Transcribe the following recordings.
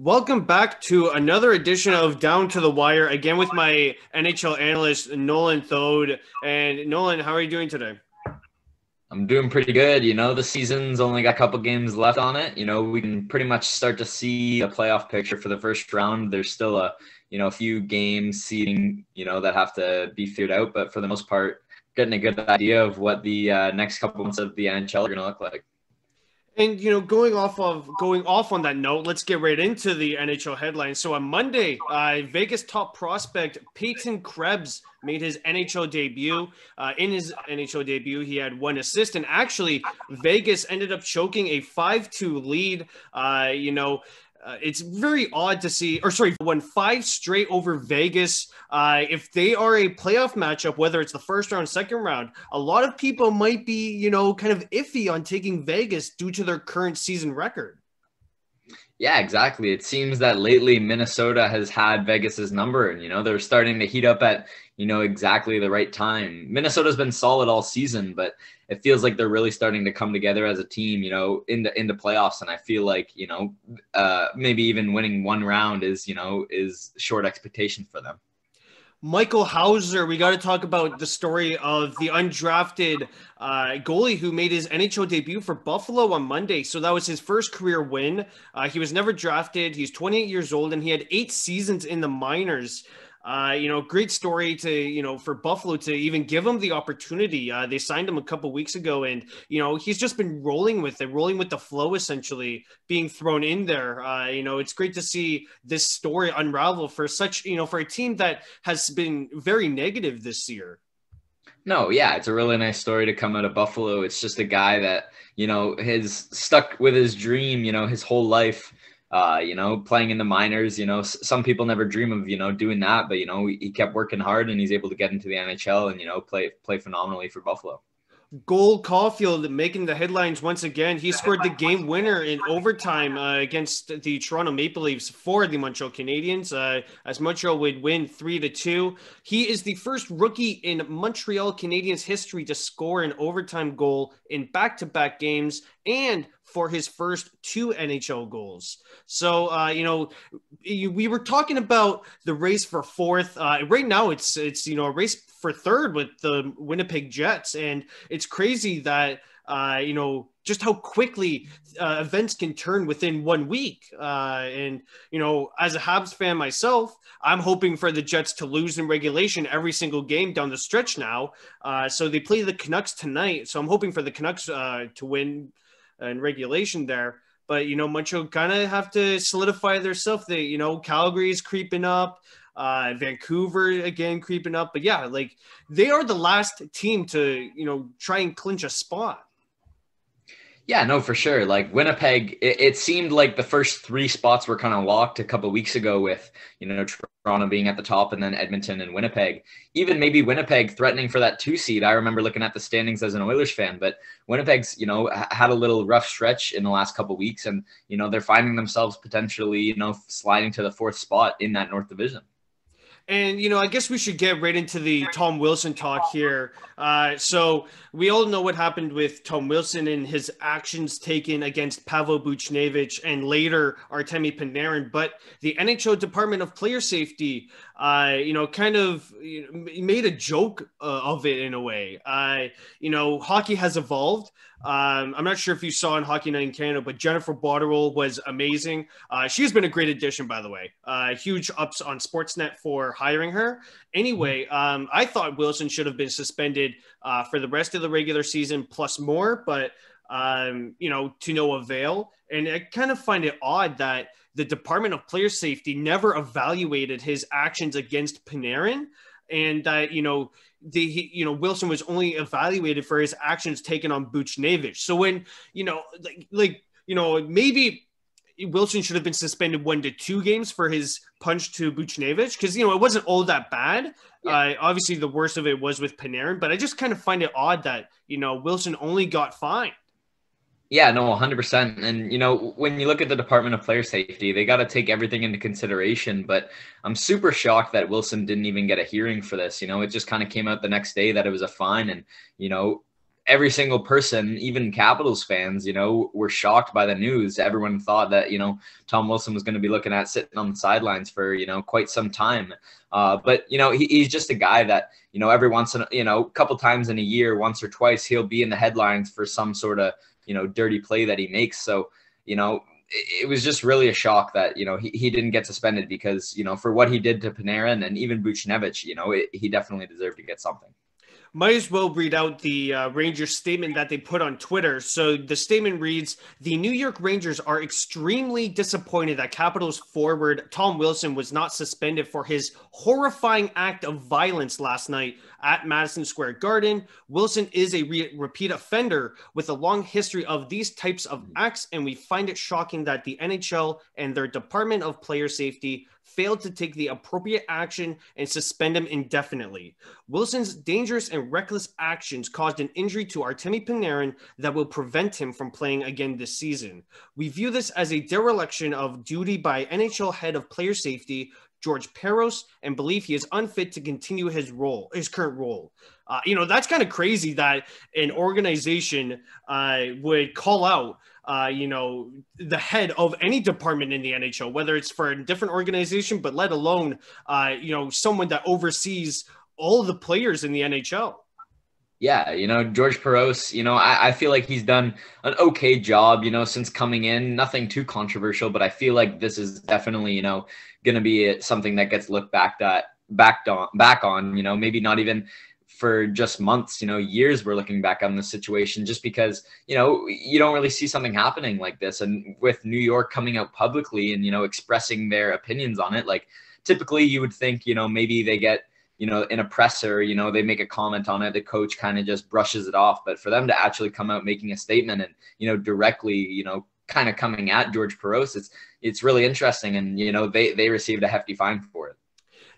Welcome back to another edition of Down to the Wire, again with my NHL analyst, Nolan Thode. And Nolan, how are you doing today? I'm doing pretty good. The season's only got a couple games left on it. We can pretty much start to see a playoff picture for the first round. There's still a few games seeding, that have to be figured out. But for the most part, getting a good idea of what the next couple months of the NHL are going to look like. And going off on that note, let's get right into the NHL headlines. So on Monday, Vegas top prospect Peyton Krebs made his NHL debut. In his NHL debut, he had one assist, and actually, Vegas ended up choking a 5-2 lead. It's very odd to see, won 5 straight over Vegas. If they are a playoff matchup, whether it's the first round, second round, a lot of people might be, kind of iffy on taking Vegas due to their current season record. Yeah, exactly. It seems that lately Minnesota has had Vegas's number, and, they're starting to heat up at, exactly the right time. Minnesota's been solid all season, but it feels like they're really starting to come together as a team, into playoffs. And I feel like, maybe even winning one round is short expectation for them. Michael Hauser, we got to talk about the story of the undrafted goalie who made his NHL debut for Buffalo on Monday. So that was his first career win. He was never drafted. He's 28 years old, and he had 8 seasons in the minors. Great story to, for Buffalo to even give him the opportunity. They signed him a couple weeks ago, and, he's just been rolling with the flow, essentially being thrown in there. It's great to see this story unravel for such, for a team that has been very negative this year. No, yeah, it's a really nice story to come out of Buffalo. It's just a guy that, has stuck with his dream, his whole life. Playing in the minors, some people never dream of, doing that, but, he kept working hard and he's able to get into the NHL and, play phenomenally for Buffalo. Caufield making the headlines once again. He scored the game winner in overtime against the Toronto Maple Leafs for the Montreal Canadiens, as Montreal would win 3-2. He is the first rookie in Montreal Canadiens history to score an overtime goal in back-to-back games and for his first 2 NHL goals. So, we were talking about the race for fourth. Right now, it's a race for third with the Winnipeg Jets, and it's crazy that just how quickly events can turn within 1 week. And as a Habs fan myself, I'm hoping for the Jets to lose in regulation every single game down the stretch now. So they play the Canucks tonight. So I'm hoping for the Canucks to win in regulation there. But, Montreal kind of have to solidify their stuff. Calgary is creeping up. Vancouver again creeping up. But yeah, they are the last team to, try and clinch a spot. Yeah, no, for sure. Like Winnipeg, it seemed like the first 3 spots were kind of locked a couple of weeks ago with, Toronto being at the top and then Edmonton and Winnipeg. Even maybe Winnipeg threatening for that 2 seed. I remember looking at the standings as an Oilers fan, but Winnipeg's, had a little rough stretch in the last couple of weeks and, they're finding themselves potentially, sliding to the 4th spot in that North Division. And, I guess we should get right into the Tom Wilson talk here. So we all know what happened with Tom Wilson and his actions taken against Pavel Buchnevich and later Artemi Panarin. But the NHL Department of Player Safety, kind of made a joke of it in a way. Hockey has evolved. I'm not sure if you saw in Hockey Night in Canada, but Jennifer Botterill was amazing. She's been a great addition, by the way. Huge ups on Sportsnet for hiring her. Anyway, I thought Wilson should have been suspended for the rest of the regular season plus more, but, to no avail. And I kind of find it odd that the Department of Player Safety never evaluated his actions against Panarin, and that, Wilson was only evaluated for his actions taken on Buchnevich. So when, maybe Wilson should have been suspended 1 to 2 games for his punch to Buchnevich, because, it wasn't all that bad. Yeah. Obviously, the worst of it was with Panarin, but I just kind of find it odd that, Wilson only got fined. Yeah, no, 100%. And, when you look at the Department of Player Safety, they got to take everything into consideration. But I'm super shocked that Wilson didn't even get a hearing for this. It just kind of came out the next day that it was a fine. And, every single person, even Capitals fans, were shocked by the news. Everyone thought that, Tom Wilson was going to be looking at sitting on the sidelines for, quite some time. But, he's just a guy that, every once in, a couple times in a year, once or twice, he'll be in the headlines for some sort of, dirty play that he makes. So, it was just really a shock that, he didn't get suspended because, for what he did to Panarin and even Buchnevich, he definitely deserved to get something. Might as well read out the Rangers statement that they put on Twitter. So the statement reads, "The New York Rangers are extremely disappointed that Capitals forward Tom Wilson was not suspended for his horrifying act of violence last night at Madison Square Garden. Wilson is a repeat offender with a long history of these types of acts, and we find it shocking that the NHL and their Department of Player Safety failed to take the appropriate action and suspend him indefinitely. Wilson's dangerous and reckless actions caused an injury to Artemi Panarin that will prevent him from playing again this season. We view this as a dereliction of duty by NHL head of player safety, George Peros, and believe he is unfit to continue his current role." That's kind of crazy that an organization would call out the head of any department in the NHL, whether it's for a different organization, but let alone, someone that oversees all the players in the NHL. Yeah, George Peros, I feel like he's done an okay job, since coming in. Nothing too controversial, but I feel like this is definitely, going to be something that gets looked back on, maybe not even for just months, years. We're looking back on this situation just because, you don't really see something happening like this. And with New York coming out publicly and, expressing their opinions on it, like typically you would think, maybe they get, in a presser, they make a comment on it. The coach kind of just brushes it off. But for them to actually come out making a statement and, directly, kind of coming at George Peros, it's really interesting. And, they received a hefty fine for it.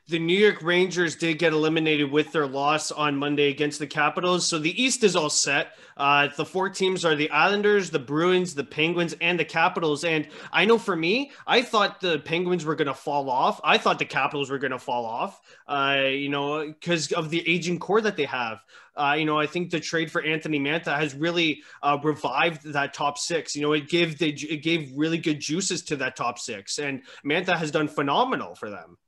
The New York Rangers did get eliminated with their loss on Monday against the Capitals. So the East is all set. The four teams are the Islanders, the Bruins, the Penguins, and the Capitals. And I know for me, I thought the Penguins were going to fall off. I thought the Capitals were going to fall off, because of the aging core that they have. I think the trade for Anthony Mantha has really revived that top six. It gave really good juices to that top six. And Mantha has done phenomenal for them.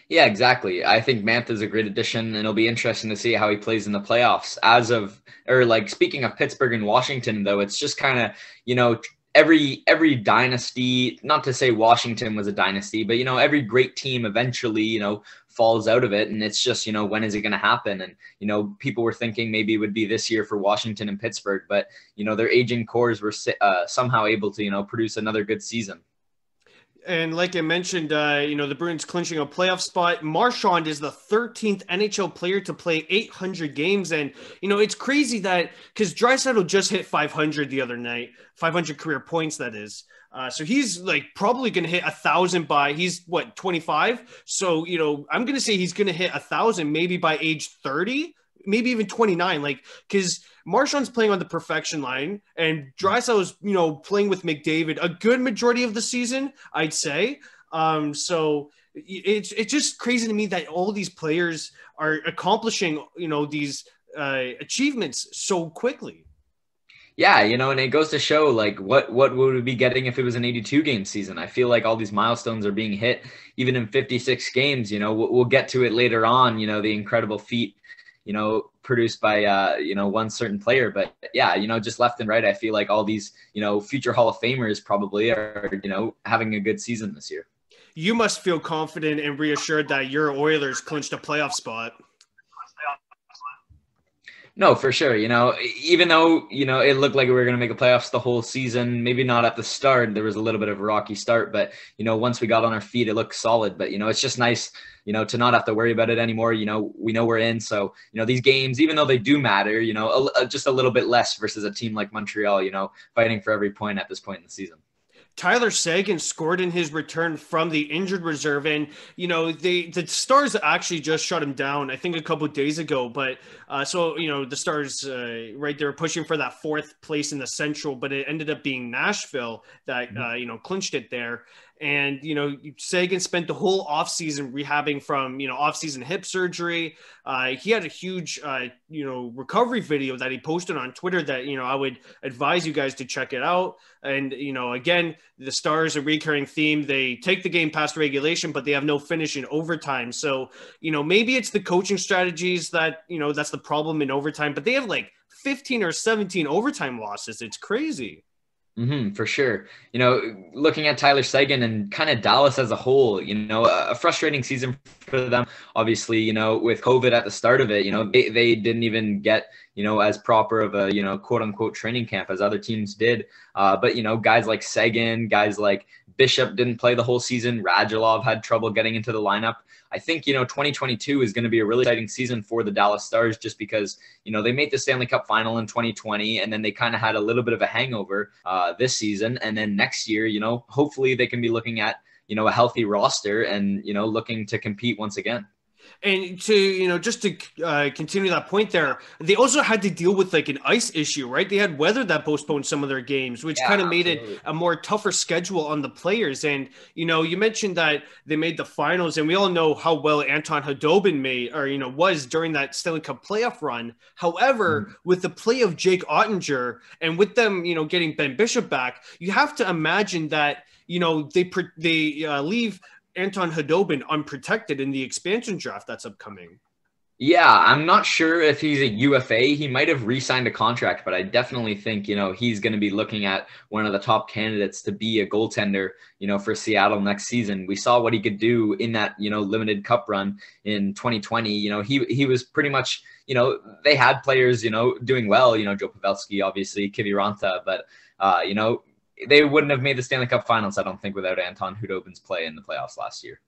Yeah, exactly. I think Mantha is a great addition, and it'll be interesting to see how he plays in the playoffs. Speaking of Pittsburgh and Washington, though, it's just kind of, every dynasty, not to say Washington was a dynasty, but, every great team eventually, falls out of it. And it's just, when is it going to happen? And, people were thinking maybe it would be this year for Washington and Pittsburgh, but, their aging cores were somehow able to, produce another good season. And like I mentioned, the Bruins clinching a playoff spot. Marchand is the 13th NHL player to play 800 games. And, it's crazy that because Draisaitl just hit 500 the other night, 500 career points, that is. So he's probably going to hit 1,000 he's 25. So, I'm going to say he's going to hit 1,000 maybe by age 30, maybe even 29. Because Marchand's playing on the perfection line, and Draisaitl's, playing with McDavid a good majority of the season, I'd say. So it's just crazy to me that all these players are accomplishing, these achievements so quickly. Yeah, and it goes to show what would we be getting if it was an 82 game season? I feel like all these milestones are being hit even in 56 games. We'll get to it later on, the incredible feat produced by, one certain player. But yeah, just left and right, I feel like all these, future Hall of Famers probably are, having a good season this year. You must feel confident and reassured that your Oilers clinched a playoff spot. No, for sure. Even though, it looked like we were going to make a playoffs the whole season, maybe not at the start. There was a little bit of a rocky start, but, once we got on our feet, it looked solid. But, it's just nice, to not have to worry about it anymore. We know we're in. So, these games, even though they do matter, just a little bit less versus a team like Montreal, fighting for every point at this point in the season. Tyler Seguin scored in his return from the injured reserve, and the Stars actually just shut him down, I think, a couple of days ago. But the Stars, they were pushing for that fourth place in the Central, but it ended up being Nashville that clinched it there. And, Sagan spent the whole offseason rehabbing from, offseason hip surgery. He had a huge, recovery video that he posted on Twitter that, I would advise you guys to check it out. And, again, the Stars, a recurring theme, they take the game past regulation, but they have no finish in overtime. So, maybe it's the coaching strategies that, that's the problem in overtime, but they have like 15 or 17 overtime losses. It's crazy. For sure. Looking at Tyler Seguin and kind of Dallas as a whole, a frustrating season for them. Obviously, with COVID at the start of it, they didn't even get, as proper of a, quote unquote training camp as other teams did. But, guys like Seguin, guys like Bishop didn't play the whole season. Radulov had trouble getting into the lineup. I think, 2022 is going to be a really exciting season for the Dallas Stars just because, they made the Stanley Cup final in 2020 and then they kind of had a little bit of a hangover this season. And then next year, hopefully they can be looking at, a healthy roster and, looking to compete once again. And to, just to continue that point there, they also had to deal with like an ice issue, right? They had weather that postponed some of their games, which kind of made it a more tougher schedule on the players. And, you mentioned that they made the finals and we all know how well Anton Khudobin made or, was during that Stanley Cup playoff run. However, with the play of Jake Ottinger and with them, getting Ben Bishop back, you have to imagine that, they leave Anton Khudobin unprotected in the expansion draft that's upcoming. Yeah, I'm not sure if he's a UFA. He might have re-signed a contract, but I definitely think, he's going to be looking at one of the top candidates to be a goaltender, for Seattle next season. We saw what he could do in that, limited cup run in 2020. He was pretty much, they had players, doing well, Joe Pavelski, obviously, Kiviranta, but, they wouldn't have made the Stanley Cup Finals, I don't think, without Anton Khudobin's play in the playoffs last year.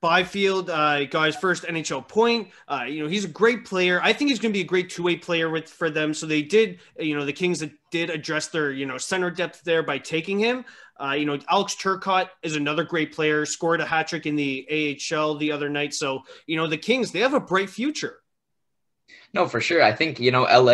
Byfield got his first NHL point. He's a great player. I think he's going to be a great two-way player for them. So they did, the Kings did address their, center depth there by taking him. Alex Turcotte is another great player, scored a hat trick in the AHL the other night. So, the Kings, they have a bright future. No, for sure. I think, LA,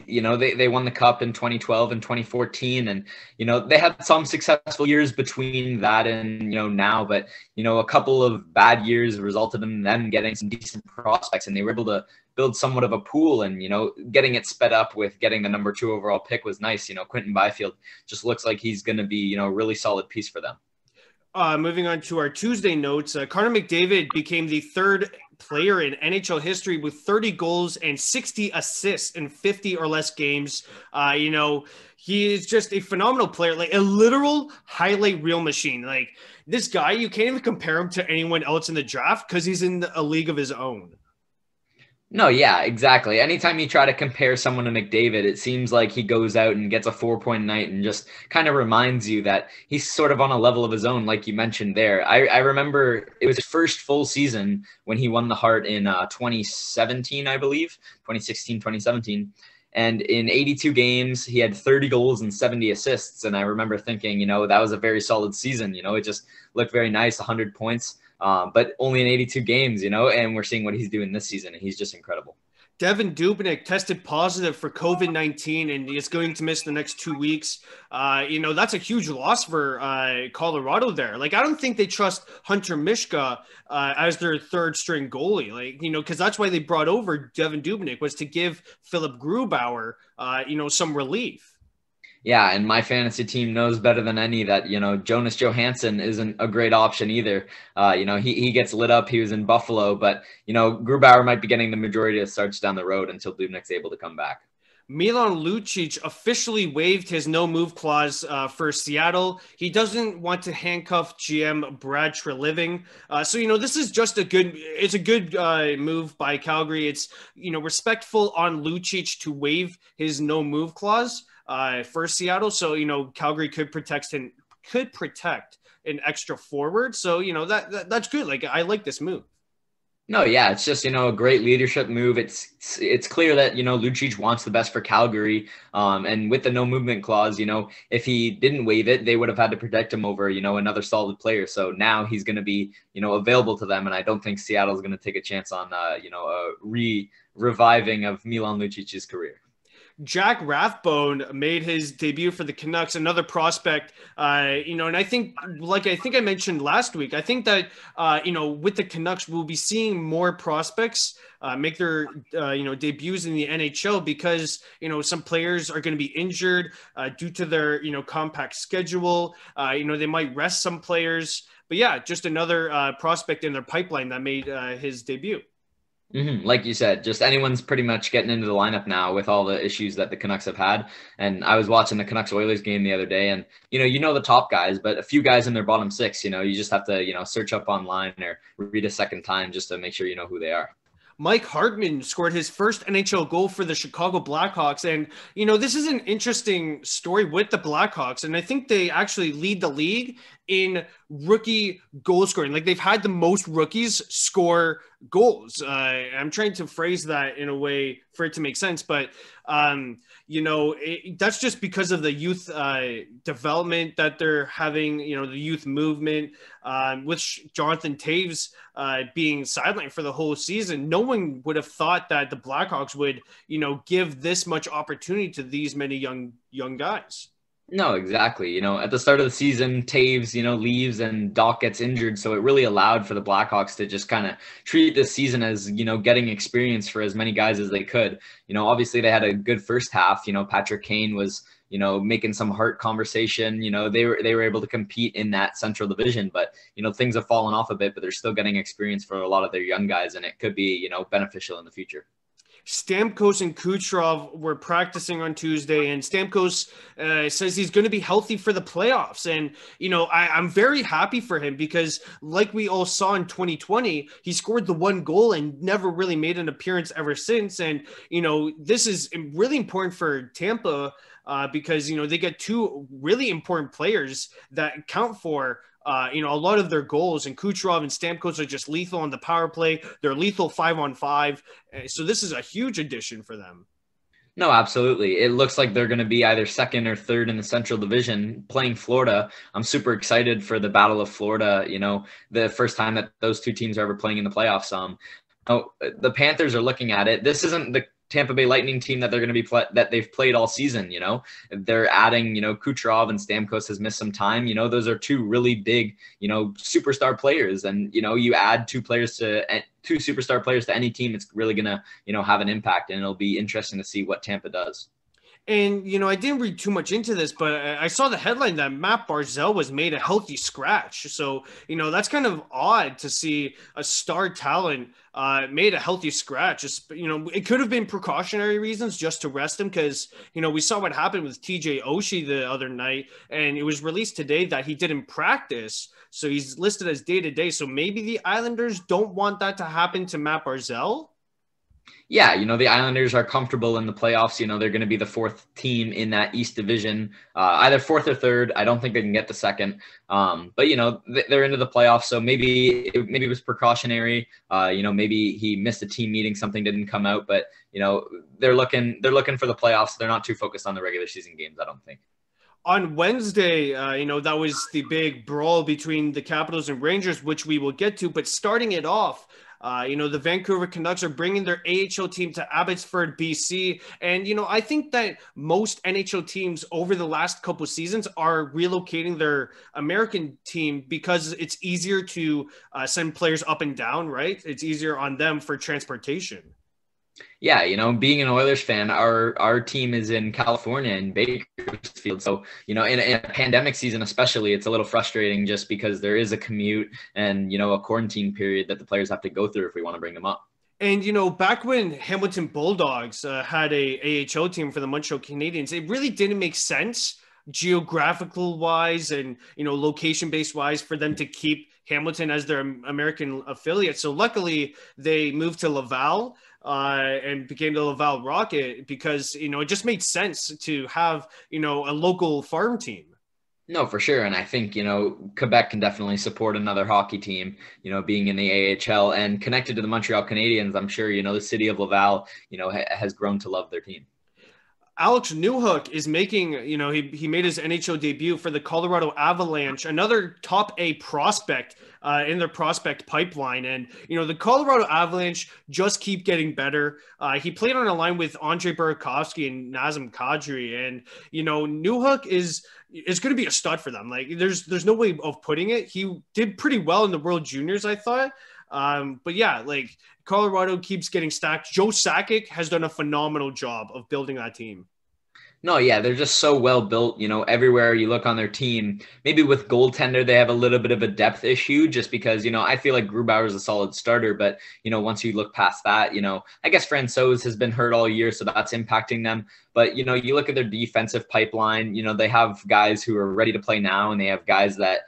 they won the cup in 2012 and 2014 and, they had some successful years between that and, now, but, a couple of bad years resulted in them getting some decent prospects and they were able to build somewhat of a pool and, getting it sped up with getting the number 2 overall pick was nice. Quentin Byfield just looks like he's going to be, a really solid piece for them. Moving on to our Tuesday notes, Connor McDavid became the third player in NHL history with 30 goals and 60 assists in 50 or less games. He is just a phenomenal player, like a literal highlight reel machine. Like this guy, you can't even compare him to anyone else in the draft because he's in a league of his own. No, yeah, exactly. Anytime you try to compare someone to McDavid, it seems like he goes out and gets a 4-point night and just kind of reminds you that he's sort of on a level of his own, like you mentioned there. I remember it was his first full season when he won the Hart in 2017, I believe, 2016, 2017. And in 82 games, he had 30 goals and 70 assists. And I remember thinking, that was a very solid season. It just looked very nice, 100 points. But only in 82 games, and we're seeing what he's doing this season, and he's just incredible. Devan Dubnyk tested positive for COVID-19 and is going to miss the next 2 weeks. That's a huge loss for Colorado there. Like, I don't think they trust Hunter Mishka as their third string goalie, because that's why they brought over Devan Dubnyk was to give Philip Grubauer, some relief. Yeah, and my fantasy team knows better than any that, Jonas Johansson isn't a great option either. He gets lit up. He was in Buffalo, but, Grubauer might be getting the majority of starts down the road until Dubnyk's able to come back. Milan Lucic officially waived his no-move clause for Seattle. He doesn't want to handcuff GM Brad Treliving. So, this is just a good move by Calgary. It's, respectful on Lucic to waive his no-move clause for Seattle. So, Calgary could protect an extra forward. So, that's good. Like, I like this move. No, yeah, it's just, a great leadership move. It's clear that, Lucic wants the best for Calgary. And with the no movement clause, if he didn't waive it, they would have had to protect him over, another solid player. So now he's going to be, available to them. And I don't think Seattle's going to take a chance on, a reviving of Milan Lucic's career. Jack Rathbone made his debut for the Canucks, another prospect, and I think I mentioned last week, I think that, with the Canucks, we'll be seeing more prospects make their, debuts in the NHL because, some players are going to be injured due to their, compact schedule. They might rest some players, but yeah, just another prospect in their pipeline that made his debut. Like you said, just anyone's pretty much getting into the lineup now with all the issues that the Canucks have had. And I was watching the Canucks Oilers game the other day, and the top guys, but a few guys in their bottom six, you just have to search up online or read a second time just to make sure you know who they are. Mike Hartman scored his first NHL goal for the Chicago Blackhawks. And, this is an interesting story with the Blackhawks. And I think they actually lead the league in rookie goal scoring. Like, they've had the most rookies score goals. I'm trying to phrase that in a way for it to make sense, but that's just because of the youth development that they're having, the youth movement, with Jonathan Taves being sidelined for the whole season. No one would have thought that the Blackhawks would, give this much opportunity to these many young guys. No, exactly. At the start of the season, Taves, leaves and Doc gets injured. So it really allowed for the Blackhawks to just kind of treat this season as, getting experience for as many guys as they could. Obviously they had a good first half. Patrick Kane was, making some heart conversation. They were able to compete in that Central Division, but, things have fallen off a bit, but they're still getting experience for a lot of their young guys, and it could be, beneficial in the future. Stamkos and Kucherov were practicing on Tuesday, and Stamkos says he's going to be healthy for the playoffs. And, I'm very happy for him because, like we all saw in 2020, he scored the one goal and never really made an appearance ever since. And, this is really important for Tampa because, they get two really important players that count for a lot of their goals, and Kucherov and Stamkos are just lethal on the power play. They're lethal 5-on-5. So this is a huge addition for them. No, absolutely. It looks like they're going to be either second or third in the Central Division playing Florida. I'm super excited for the Battle of Florida. The first time that those two teams are ever playing in the playoffs. The Panthers are looking at it. This isn't the Tampa Bay Lightning team that they're going to be that they've played all season. They're adding, Kucherov and Stamkos has missed some time. Those are two really big, superstar players. And, you add two superstar players to any team, it's really going to, have an impact, and it'll be interesting to see what Tampa does. And, I didn't read too much into this, but I saw the headline that Matt Barzal was made a healthy scratch. So, that's kind of odd to see a star talent made a healthy scratch. It could have been precautionary reasons just to rest him because, we saw what happened with TJ Oshie the other night, and it was released today that he didn't practice. So he's listed as day-to-day. So maybe the Islanders don't want that to happen to Matt Barzal. Yeah, the Islanders are comfortable in the playoffs. They're going to be the fourth team in that East Division, either fourth or third. I don't think they can get the second. But, they're into the playoffs. So maybe it was precautionary. Maybe he missed a team meeting. Something didn't come out. But, they're looking for the playoffs. They're not too focused on the regular season games, I don't think. On Wednesday, that was the big brawl between the Capitals and Rangers, which we will get to. But starting it off, the Vancouver Canucks are bringing their AHL team to Abbotsford, BC. And, I think that most NHL teams over the last couple of seasons are relocating their American team because it's easier to send players up and down, right? It's easier on them for transportation. Yeah, being an Oilers fan, our team is in California in Bakersfield. So, in a pandemic season especially, it's a little frustrating just because there is a commute and, a quarantine period that the players have to go through if we want to bring them up. And, back when Hamilton Bulldogs had a AHL team for the Montreal Canadiens, it really didn't make sense geographical wise and, location based wise for them to keep Hamilton as their American affiliate. So luckily they moved to Laval and became the Laval Rocket because, it just made sense to have, a local farm team. No, for sure. And I think, Quebec can definitely support another hockey team, being in the AHL and connected to the Montreal Canadiens. I'm sure, the city of Laval, has grown to love their team. Alex Newhook is making, he made his NHL debut for the Colorado Avalanche, another top A prospect in their prospect pipeline. And, the Colorado Avalanche just keep getting better. He played on a line with Andre Burakovsky and Nazem Kadri. And, Newhook is going to be a stud for them. Like there's no way of putting it. He did pretty well in the World Juniors, I thought. But yeah, like Colorado keeps getting stacked. Joe Sakic has done a phenomenal job of building that team. No, yeah, they're just so well built, everywhere you look on their team. Maybe with goaltender, they have a little bit of a depth issue just because, I feel like Grubauer is a solid starter. But, once you look past that, I guess Francouz has been hurt all year, so that's impacting them. But, you look at their defensive pipeline, they have guys who are ready to play now, and they have guys that,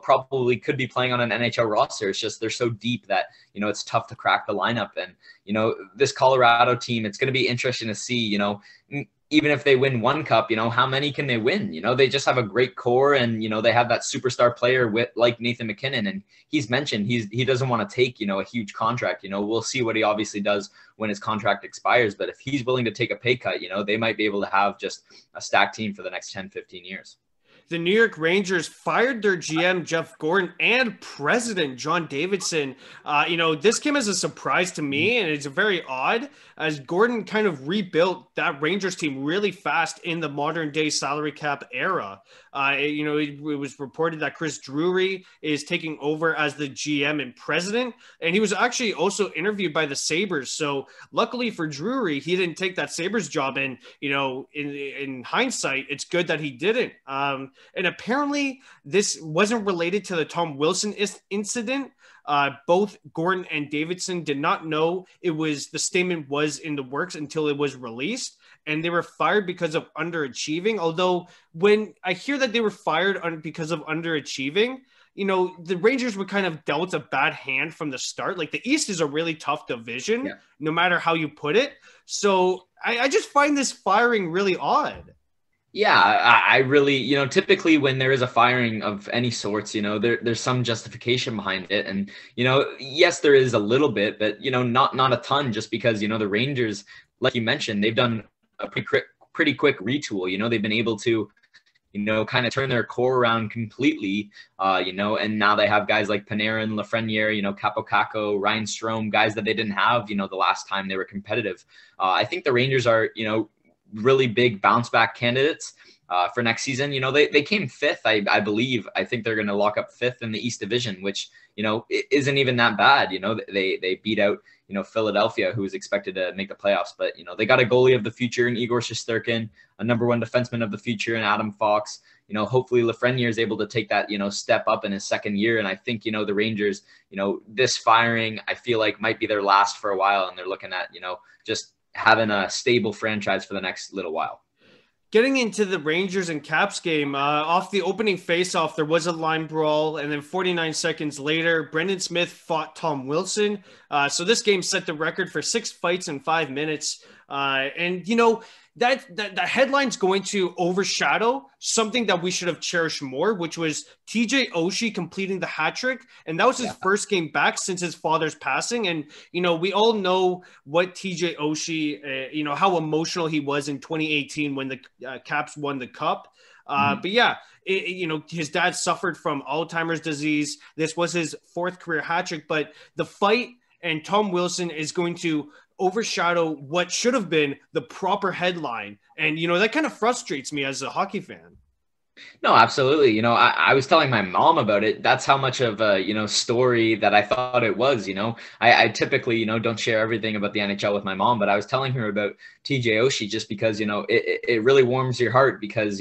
probably could be playing on an NHL roster. It's just they're so deep that, it's tough to crack the lineup. And, this Colorado team, it's going to be interesting to see, even if they win one cup, how many can they win? They just have a great core, and, they have that superstar player like Nathan MacKinnon. And he's mentioned he doesn't want to take, a huge contract. We'll see what he obviously does when his contract expires. But if he's willing to take a pay cut, they might be able to have just a stacked team for the next 10, 15 years. The New York Rangers fired their GM, Jeff Gordon, and president, John Davidson. This came as a surprise to me, and it's very odd as Gordon kind of rebuilt that Rangers team really fast in the modern day salary cap era. It was reported that Chris Drury is taking over as the GM and president, and he was actually also interviewed by the Sabres. So luckily for Drury, he didn't take that Sabres job. And, in hindsight, it's good that he didn't. And apparently this wasn't related to the Tom Wilson incident. Both Gordon and Davidson did not know the statement was in the works until it was released, and they were fired because of underachieving. Although when I hear that they were fired because of underachieving, the Rangers were kind of dealt a bad hand from the start. Like the East is a really tough division, no matter how you put it. So I just find this firing really odd. Yeah, I really, typically when there is a firing of any sorts, there's some justification behind it. And, yes, there is a little bit, but, not a ton, just because, the Rangers, like you mentioned, they've done a pretty quick retool. They've been able to, kind of turn their core around completely, and now they have guys like Panarin, Lafreniere, Capo Caco, Ryan Strome, guys that they didn't have, the last time they were competitive. I think the Rangers are, really big bounce back candidates for next season. They came fifth, I believe. I think they're going to lock up fifth in the East Division, which, isn't even that bad. They beat out, Philadelphia, who was expected to make the playoffs. But, they got a goalie of the future in Igor Shesterkin, a number one defenseman of the future in Adam Fox. Hopefully Lafreniere is able to take that, step up in his second year. And I think, the Rangers, this firing, I feel like might be their last for a while. And they're looking at, just having a stable franchise for the next little while. Getting into the Rangers and Caps game, off the opening faceoff, there was a line brawl, and then 49 seconds later, Brendan Smith fought Tom Wilson. So this game set the record for 6 fights in 5 minutes. And that headline's going to overshadow something that we should have cherished more, which was TJ Oshie completing the hat trick. And that was his first game back since his father's passing. And, we all know what TJ Oshie, how emotional he was in 2018 when the Caps won the cup. But yeah, his dad suffered from Alzheimer's disease. This was his 4th career hat trick, but the fight and Tom Wilson is going to overshadow what should have been the proper headline. And, that kind of frustrates me as a hockey fan. No, absolutely. I was telling my mom about it. That's how much of a, story that I thought it was. I typically, don't share everything about the NHL with my mom, but I was telling her about TJ Oshie just because, it really warms your heart because,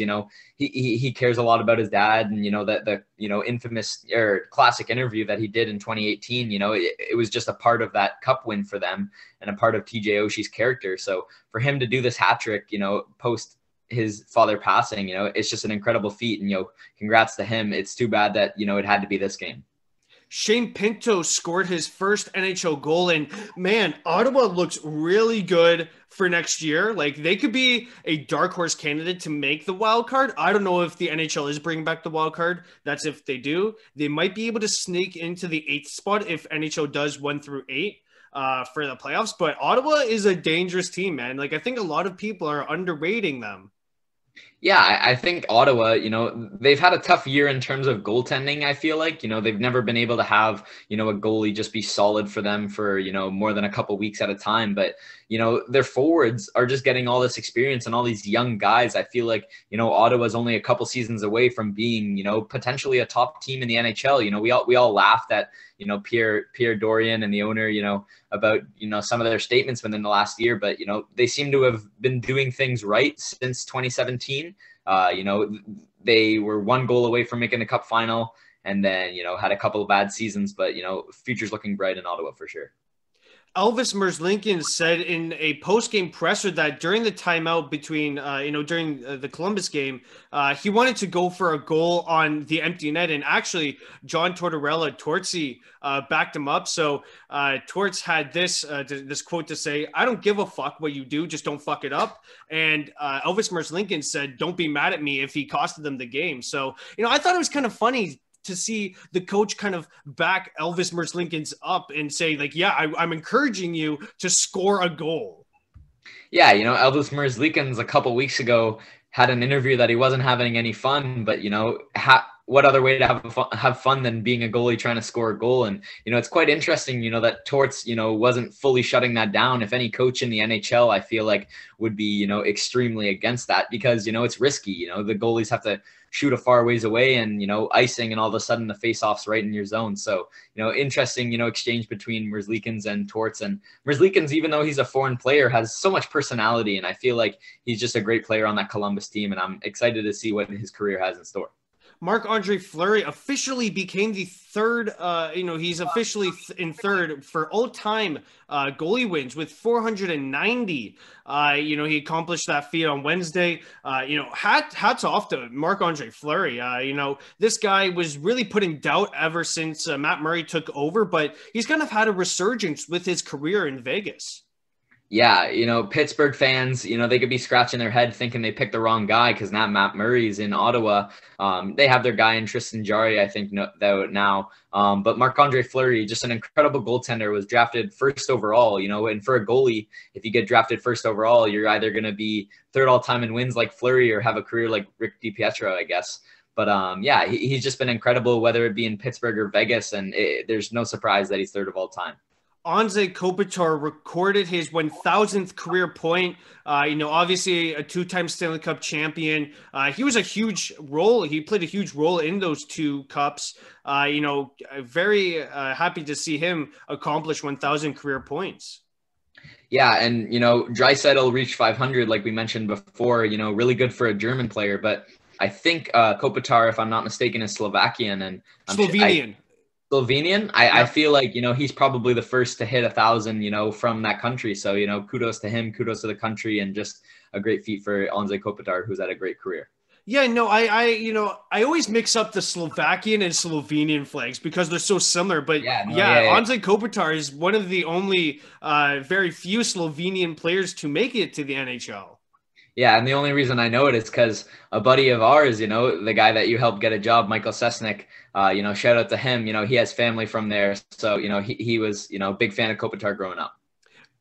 he cares a lot about his dad and, the infamous or classic interview that he did in 2018, it was just a part of that cup win for them and a part of TJ Oshie's character. So for him to do this hat trick, post his father passing, it's just an incredible feat, and congrats to him. It's too bad that it had to be this game. Shane Pinto scored his first NHL goal, and man, Ottawa looks really good for next year. Like they could be a dark horse candidate to make the wild card. I don't know if the NHL is bringing back the wild card. That's if they do. They might be able to sneak into the 8th spot if NHL does 1 through 8. for the playoffs. But Ottawa is a dangerous team, man. Like, I think a lot of people are underrating them. Yeah, I think Ottawa, they've had a tough year in terms of goaltending, I feel like. They've never been able to have, a goalie just be solid for them for, more than a couple weeks at a time. But, their forwards are just getting all this experience and all these young guys. I feel like, Ottawa's only a couple seasons away from being, potentially a top team in the NHL. We all laughed at, Pierre Dorian and the owner, about, some of their statements within the last year, but, they seem to have been doing things right since 2017. They were one goal away from making the cup final and then, had a couple of bad seasons, but, future's looking bright in Ottawa for sure. Elvis Merzlikins said in a post-game presser that during the timeout between, during the Columbus game, he wanted to go for a goal on the empty net. And actually, John Tortorella, Tortsy, backed him up. So Torts had this quote to say, "I don't give a fuck what you do, just don't fuck it up." And Elvis Merzlikins said, "Don't be mad at me if he costed them the game." So, I thought it was kind of funny to see the coach kind of back Elvis Merzlikins up and say, like, yeah, I'm encouraging you to score a goal. Yeah, Elvis Merzlikins a couple weeks ago had an interview that he wasn't having any fun, but, what other way to have fun than being a goalie trying to score a goal? And, it's quite interesting, that Torts, wasn't fully shutting that down. If any coach in the NHL, I feel like would be, extremely against that because, it's risky. The goalies have to shoot a far ways away and, icing and all of a sudden the face-off's right in your zone. So, interesting, exchange between Merzlikins and Torts. And Merzlikins, even though he's a foreign player, has so much personality. And I feel like he's just a great player on that Columbus team. And I'm excited to see what his career has in store. Marc-Andre Fleury officially became the third, he's officially in third for all-time goalie wins with 490. He accomplished that feat on Wednesday. Hats off to Marc-Andre Fleury. This guy was really put in doubt ever since Matt Murray took over, but he's kind of had a resurgence with his career in Vegas. Yeah, Pittsburgh fans, they could be scratching their head thinking they picked the wrong guy because now Matt Murray's in Ottawa. They have their guy in Tristan Jarry, I think, now. But Marc-Andre Fleury, just an incredible goaltender, was drafted first overall, and for a goalie, if you get drafted first overall, you're either going to be third all-time in wins like Fleury or have a career like Rick DiPietro, I guess. But he's just been incredible, whether it be in Pittsburgh or Vegas, and there's no surprise that he's third of all time. Anze Kopitar recorded his 1,000th career point. Obviously a two-time Stanley Cup champion. He was a huge role. He played a huge role in those two cups. Very happy to see him accomplish 1,000 career points. Yeah, and, Draisaitl reached 500, like we mentioned before, really good for a German player. But I think Kopitar, if I'm not mistaken, is Slovakian. And Slovenian. Slovenian. I feel like, he's probably the first to hit 1,000, from that country. So, kudos to him, kudos to the country, and just a great feat for Anze Kopitar, who's had a great career. Yeah, no, I always mix up the Slovakian and Slovenian flags because they're so similar. But Anze Kopitar is one of the only very few Slovenian players to make it to the NHL. Yeah, and the only reason I know it is because a buddy of ours, the guy that you helped get a job, Michael Sesnick, shout out to him. He has family from there. So, he was, a big fan of Kopitar growing up.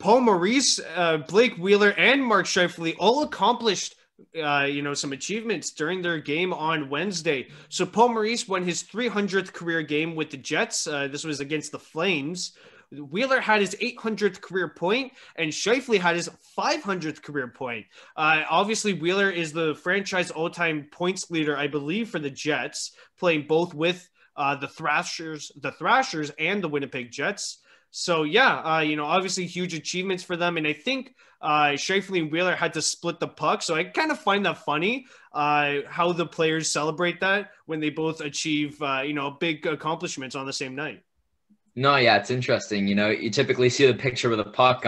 Paul Maurice, Blake Wheeler, and Mark Scheifele all accomplished, some achievements during their game on Wednesday. So Paul Maurice won his 300th career game with the Jets. This was against the Flames. Wheeler had his 800th career point, and Scheifele had his 500th career point. Obviously, Wheeler is the franchise all-time points leader, I believe, for the Jets, playing both with the Thrashers and the Winnipeg Jets. So, obviously huge achievements for them. And I think Scheifele and Wheeler had to split the puck. So I kind of find that funny how the players celebrate that when they both achieve, big accomplishments on the same night. No, yeah, it's interesting. You typically see the picture with a puck,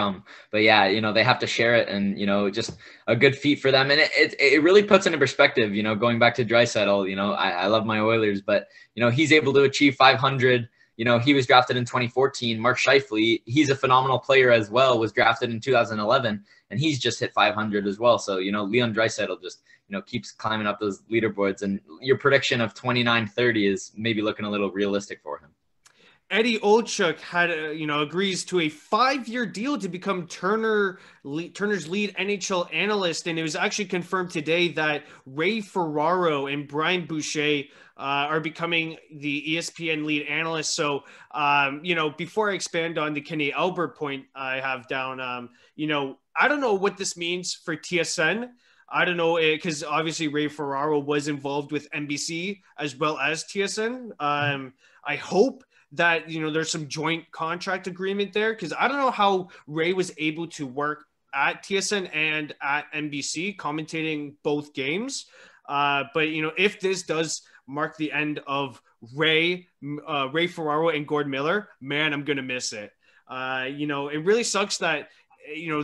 but yeah, they have to share it, and just a good feat for them. And it really puts into perspective. Going back to Draisaitl, I love my Oilers, but he's able to achieve 500. He was drafted in 2014. Mark Scheifele, he's a phenomenal player as well. Was drafted in 2011, and he's just hit 500 as well. So Leon Draisaitl just keeps climbing up those leaderboards. And your prediction of 29-30 is maybe looking a little realistic for him. Eddie Olchuk had, agrees to a 5-year deal to become Turner's lead NHL analyst, and it was actually confirmed today that Ray Ferraro and Brian Boucher are becoming the ESPN lead analyst. So, before I expand on the Kenny Albert point I have down, I don't know what this means for TSN. I don't know, because obviously Ray Ferraro was involved with NBC as well as TSN. I hope that there's some joint contract agreement there, because I don't know how Ray was able to work at TSN and at NBC commentating both games. But if this does mark the end of Ray Ferraro and Gord Miller, man, I'm gonna miss it. It really sucks that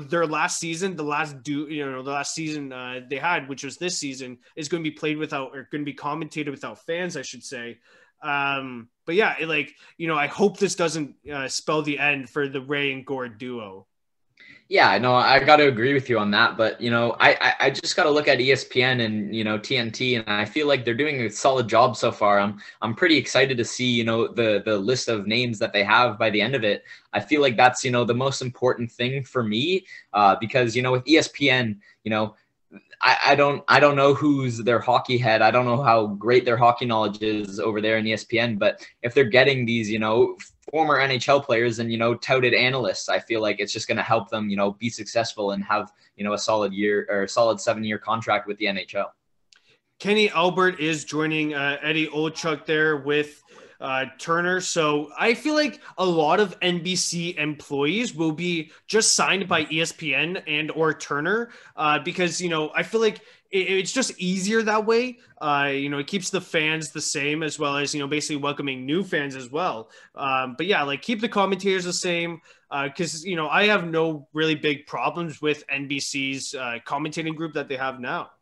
their last season, the last season they had, which was this season, is going to be played without, or going to be commentated without fans, I should say. But yeah, I hope this doesn't spell the end for the Ray and Gord duo. Yeah, no, I got to agree with you on that. But, I just got to look at ESPN and, TNT, and I feel like they're doing a solid job so far. I'm pretty excited to see, the list of names that they have by the end of it. I feel like that's, the most important thing for me, because, with ESPN, I don't know who's their hockey head. I don't know how great their hockey knowledge is over there in ESPN, but if they're getting these, former NHL players and, touted analysts, I feel like it's just going to help them, be successful and have, a solid 7-year contract with the NHL. Kenny Albert is joining Eddie Olchuk there with Turner. So I feel like a lot of NBC employees will be just signed by ESPN and or Turner because, I feel like it's just easier that way. It keeps the fans the same, as well as, basically welcoming new fans as well. But yeah, keep the commentators the same, because, I have no really big problems with NBC's commentating group that they have now.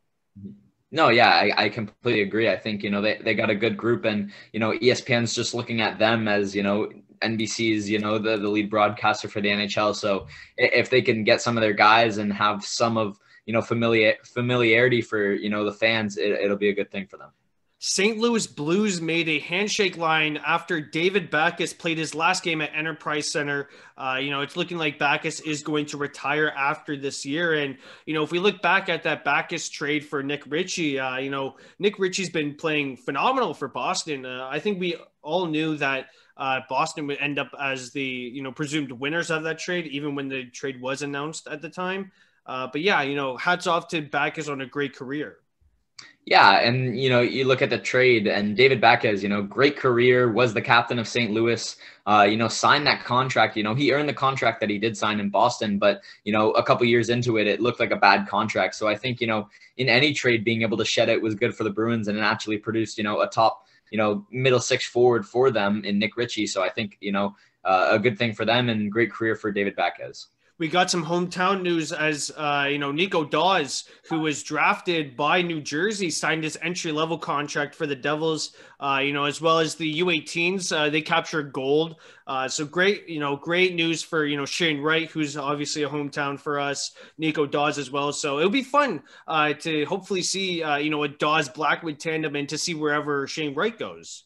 No, yeah, I completely agree. I think, they got a good group, and, ESPN's just looking at them as, NBC's, the lead broadcaster for the NHL. So if they can get some of their guys and have some of, familiarity for, the fans, it'll be a good thing for them. St. Louis Blues made a handshake line after David Backes played his last game at Enterprise Center. It's looking like Backes is going to retire after this year. And, if we look back at that Backes trade for Nick Ritchie, Nick Ritchie's been playing phenomenal for Boston. I think we all knew that Boston would end up as the, presumed winners of that trade, even when the trade was announced at the time. But yeah, hats off to Backes on a great career. Yeah, and, you look at the trade, and David Backes, great career, was the captain of St. Louis, signed that contract. He earned the contract that he did sign in Boston, but, a couple years into it, it looked like a bad contract. So I think, in any trade, being able to shed it was good for the Bruins, and it actually produced, a top, middle six forward for them in Nick Ritchie. So I think, a good thing for them, and great career for David Backes. We got some hometown news as, Nico Dawes, who was drafted by New Jersey, signed his entry-level contract for the Devils, as well as the U18s. They captured gold. So great, great news for, Shane Wright, who's obviously a hometown for us, Nico Dawes as well. So it'll be fun to hopefully see, a Dawes-Blackwood tandem and to see wherever Shane Wright goes.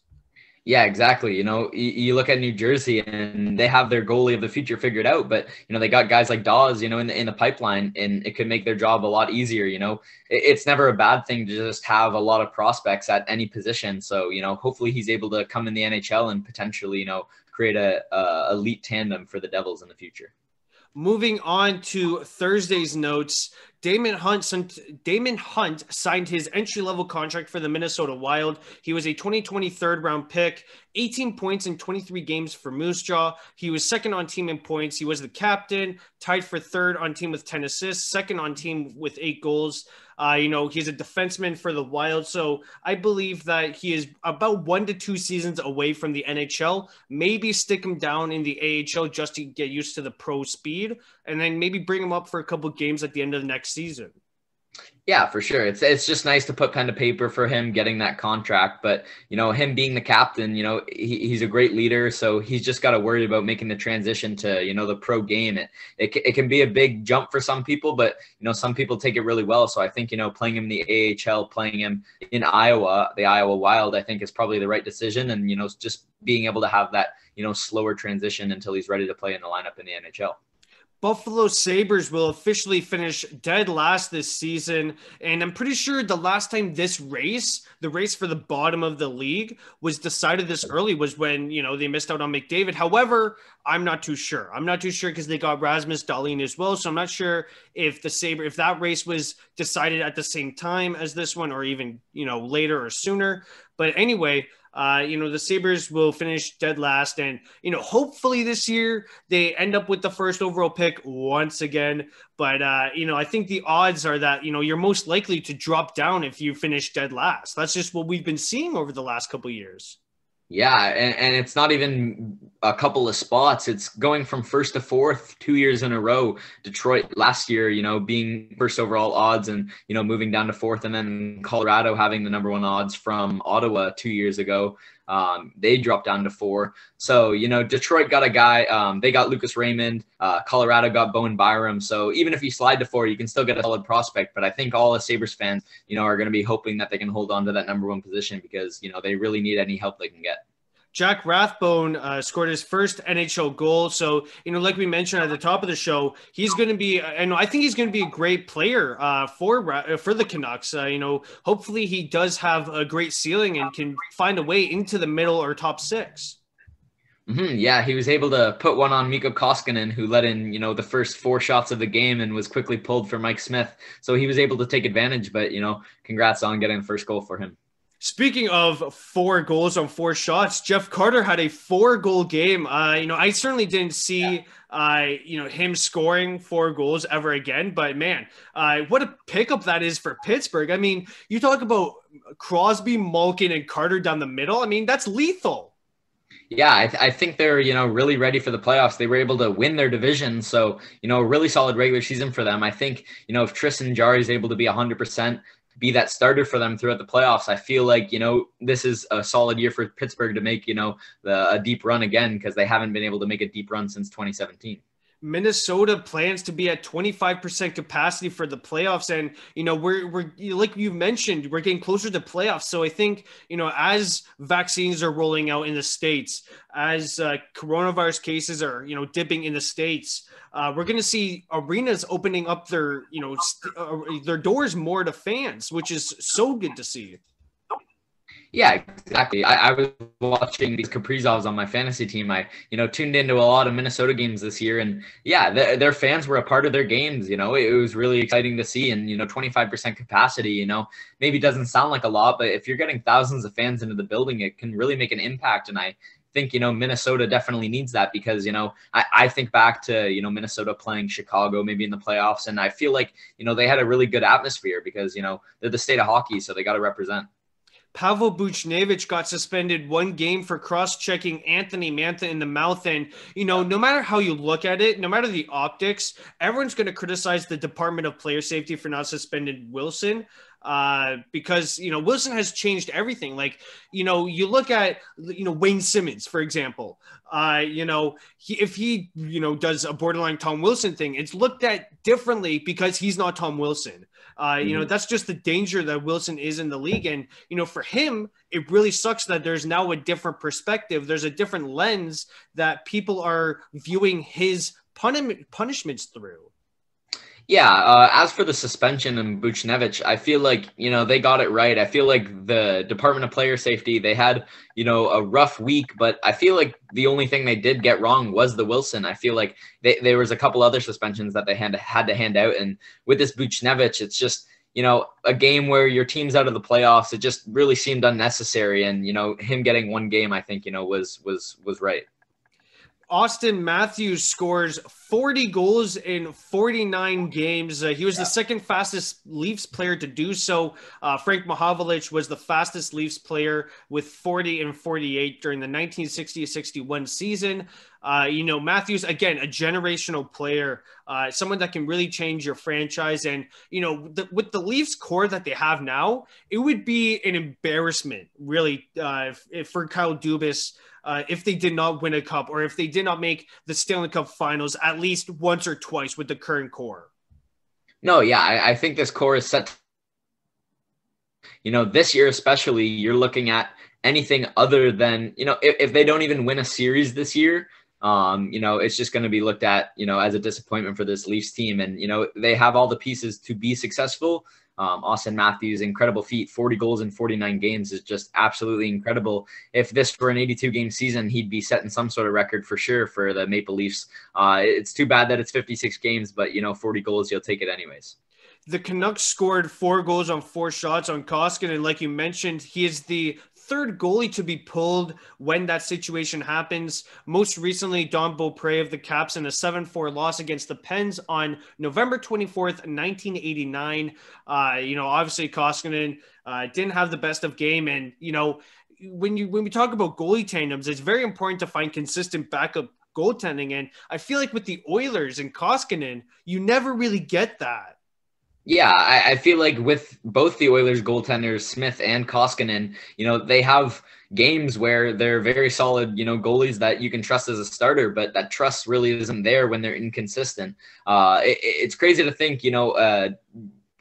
Yeah, exactly. You look at New Jersey and they have their goalie of the future figured out, but, they got guys like Dawes, in the pipeline, and it could make their job a lot easier. It's never a bad thing to just have a lot of prospects at any position. So, hopefully he's able to come in the NHL and potentially, create a elite tandem for the Devils in the future. Moving on to Thursday's notes, Damon Hunt signed his entry-level contract for the Minnesota Wild. He was a 2020 third-round pick, 18 points in 23 games for Moose Jaw. He was second on team in points. He was the captain, tied for third on team with 10 assists, second on team with 8 goals. He's a defenseman for the Wild, so I believe that he is about 1 to 2 seasons away from the NHL. Maybe stick him down in the AHL just to get used to the pro speed, and then maybe bring him up for a couple games at the end of the next season. Yeah, for sure. It's just nice to put pen to paper for him getting that contract. But, him being the captain, he's a great leader. So he's just got to worry about making the transition to, the pro game. It can be a big jump for some people, but, some people take it really well. So I think, playing him in the AHL, playing him in Iowa, the Iowa Wild, I think is probably the right decision. And, just being able to have that, slower transition until he's ready to play in the lineup in the NHL. Buffalo Sabres will officially finish dead last this season. And I'm pretty sure the last time this race, the race for the bottom of the league, was decided this early was when, they missed out on McDavid. However, I'm not too sure. I'm not too sure because they got Rasmus Dahlin as well. So I'm not sure if if that race was decided at the same time as this one or even, later or sooner. But anyway, the Sabres will finish dead last, and, hopefully this year they end up with the first overall pick once again. But, I think the odds are that, you're most likely to drop down if you finish dead last. That's just what we've been seeing over the last couple of years. Yeah, and it's not even a couple of spots. It's going from first to fourth 2 years in a row. Detroit last year, being first overall odds and, moving down to fourth. And then Colorado having the number one odds from Ottawa 2 years ago. They dropped down to 4. So, Detroit got a guy. They got Lucas Raymond. Colorado got Bowen Byram. So even if you slide to 4, you can still get a solid prospect. But I think all the Sabres fans, are going to be hoping that they can hold on to that number one position because, they really need any help they can get. Jack Rathbone scored his first NHL goal. So, like we mentioned at the top of the show, he's going to be, and I think he's going to be a great player for the Canucks. Hopefully he does have a great ceiling and can find a way into the middle or top 6. Mm-hmm. Yeah, he was able to put one on Mikko Koskinen, who let in, the first 4 shots of the game and was quickly pulled for Mike Smith. So he was able to take advantage, but, congrats on getting the first goal for him. Speaking of 4 goals on 4 shots, Jeff Carter had a 4-goal game. I certainly didn't see, him scoring 4 goals ever again. But, man, what a pickup that is for Pittsburgh. I mean, you talk about Crosby, Malkin, and Carter down the middle. I mean, that's lethal. Yeah, I think they're, really ready for the playoffs. They were able to win their division. So, a really solid regular season for them. I think, if Tristan Jarry is able to be 100%, be that starter for them throughout the playoffs, I feel like, this is a solid year for Pittsburgh to make, a deep run again, because they haven't been able to make a deep run since 2017. Minnesota plans to be at 25% capacity for the playoffs. And, we're like you mentioned, we're getting closer to playoffs. So I think, as vaccines are rolling out in the States, as coronavirus cases are, dipping in the States, we're going to see arenas opening up their, their doors more to fans, which is so good to see. Yeah, exactly. I was watching these Kaprizovs on my fantasy team. I, tuned into a lot of Minnesota games this year, and yeah, their fans were a part of their games. It was really exciting to see, and 25% capacity. Maybe doesn't sound like a lot, but if you're getting thousands of fans into the building, it can really make an impact. And I think Minnesota definitely needs that because I think back to Minnesota playing Chicago maybe in the playoffs, and I feel like they had a really good atmosphere because they're the state of hockey, so they got to represent. Pavel Buchnevich got suspended 1 game for cross-checking Anthony Mantha in the mouth. And, no matter how you look at it, no matter the optics, everyone's going to criticize the Department of Player Safety for not suspending Wilson because, Wilson has changed everything. Like, you look at, Wayne Simmons, for example, if he does a borderline Tom Wilson thing, it's looked at differently because he's not Tom Wilson. That's just the danger that Wilson is in the league. And, for him, it really sucks that there's now a different perspective. There's a different lens that people are viewing his punishments through. Yeah, as for the suspension and Buchnevich, I feel like, they got it right. I feel like the Department of Player Safety, they had, a rough week, but I feel like the only thing they did get wrong was the Wilson. I feel like there was a couple other suspensions that they had to hand out. And with this Buchnevich, it's just, a game where your team's out of the playoffs. It just really seemed unnecessary. And, him getting 1 game, I think, was right. Austin Matthews scores 40 goals in 49 games. He was the second fastest Leafs player to do so. Frank Mahovlich was the fastest Leafs player with 40 and 48 during the 1960-61 season. Matthews, again, a generational player, someone that can really change your franchise. And, with the Leafs core that they have now, it would be an embarrassment, really, if for Kyle Dubas, if they did not win a cup or if they did not make the Stanley Cup finals at least once or twice with the current core. No, yeah, I think this core is set. This year especially, you're looking at anything other than, if they don't even win a series this year, it's just going to be looked at, as a disappointment for this Leafs team. And, they have all the pieces to be successful. Austin Matthews, incredible feat, 40 goals in 49 games is just absolutely incredible. If this were an 82-game season, he'd be setting some sort of record for sure for the Maple Leafs. It's too bad that it's 56 games, but, 40 goals, you'll take it anyways. The Canucks scored 4 goals on 4 shots on Koskinen, and like you mentioned, he is the third goalie to be pulled when that situation happens. Most recently, Don Beaupre of the Caps in a 7-4 loss against the Pens on November 24th, 1989. Obviously Koskinen didn't have the best of game. And, when we talk about goalie tandems, it's very important to find consistent backup goaltending. And I feel like with the Oilers and Koskinen, you never really get that. Yeah, I feel like with both the Oilers goaltenders, Smith and Koskinen, they have games where they're very solid, goalies that you can trust as a starter, but that trust really isn't there when they're inconsistent. It's crazy to think,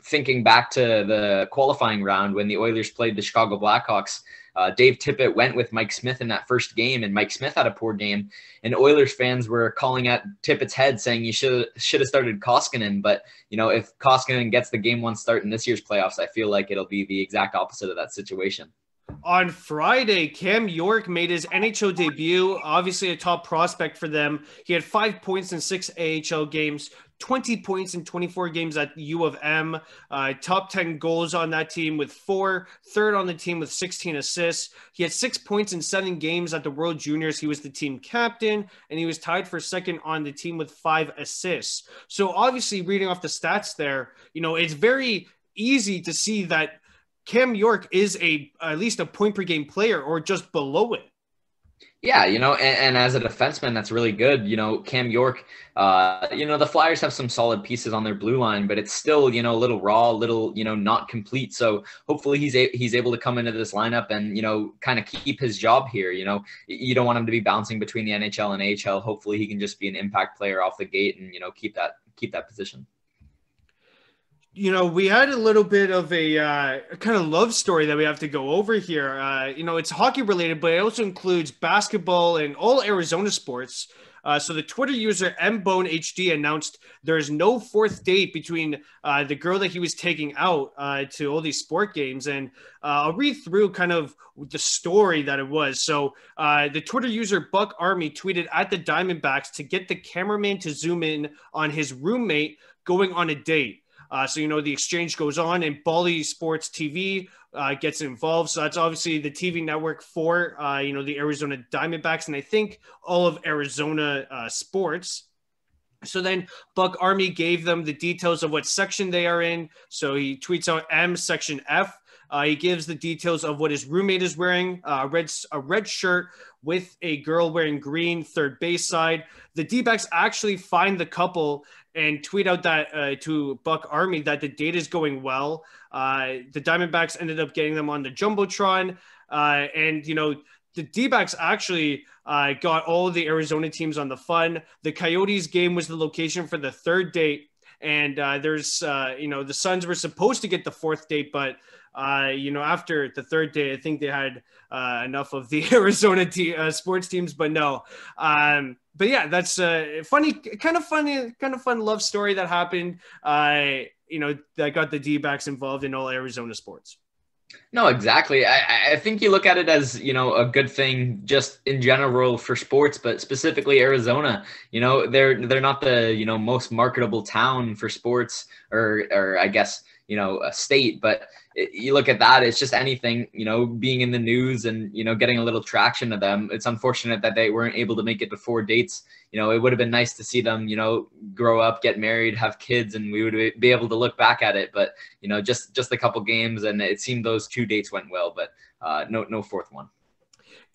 thinking back to the qualifying round when the Oilers played the Chicago Blackhawks, Dave Tippett went with Mike Smith in that first game, and Mike Smith had a poor game. And Oilers fans were calling at Tippett's head, saying you should have started Koskinen. But if Koskinen gets the game 1 start in this year's playoffs, I feel like it'll be the exact opposite of that situation. On Friday, Cam York made his NHL debut, obviously a top prospect for them. He had 5 points in 6 AHL games, 20 points in 24 games at U of M, top 10 goals on that team with 4, third on the team with 16 assists. He had 6 points in 7 games at the World Juniors. He was the team captain, and he was tied for second on the team with 5 assists. So obviously, reading off the stats there, it's very easy to see that Cam York is at least a point per game player or just below it. Yeah, and as a defenseman, that's really good. Cam York, the Flyers have some solid pieces on their blue line, but it's still, a little raw, not complete. So hopefully he's able to come into this lineup and, kind of keep his job here. You don't want him to be bouncing between the NHL and AHL. Hopefully he can just be an impact player off the gate and, keep that position. We had a little bit of a kind of love story that we have to go over here. It's hockey related, but it also includes basketball and all Arizona sports. So the Twitter user MBoneHD announced there's no 4th date between the girl that he was taking out to all these sport games. And I'll read through kind of the story that it was. So the Twitter user Buck Army tweeted at the Diamondbacks to get the cameraman to zoom in on his roommate going on a date. So, the exchange goes on, and Bally Sports TV gets involved. So that's obviously the TV network for, the Arizona Diamondbacks, and I think all of Arizona sports. So then Buck Army gave them the details of what section they are in. So he tweets out M section F. He gives the details of what his roommate is wearing, a red shirt with a girl wearing green, third base side. The D-backs actually find the couple and tweet out that to Buck Army that the date is going well. The Diamondbacks ended up getting them on the Jumbotron. And the D-backs actually got all the Arizona teams on the fun. The Coyotes game was the location for the 3rd date. And there's, the Suns were supposed to get the 4th date, but after the 3rd day, I think they had enough of the Arizona sports teams, but no. But yeah, that's a kind of fun love story that happened, that got the D-backs involved in all Arizona sports. No, exactly. I think you look at it as, a good thing just in general for sports, but specifically Arizona, they're not the, most marketable town for sports or I guess, a state, but you look at that, it's just anything, being in the news and, getting a little traction to them. It's unfortunate that they weren't able to make it to 4 dates. It would have been nice to see them, grow up, get married, have kids, and we would be able to look back at it. But, just a couple games, and it seemed those 2 dates went well, but no 4th one.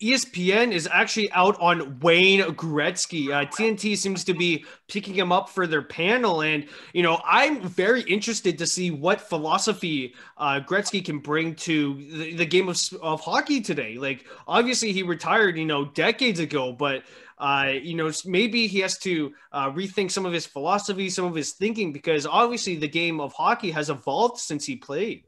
ESPN is actually out on Wayne Gretzky. TNT seems to be picking him up for their panel. And, I'm very interested to see what philosophy Gretzky can bring to the game of hockey today. Like, obviously he retired, decades ago, but maybe he has to rethink some of his philosophy, some of his thinking, because obviously the game of hockey has evolved since he played.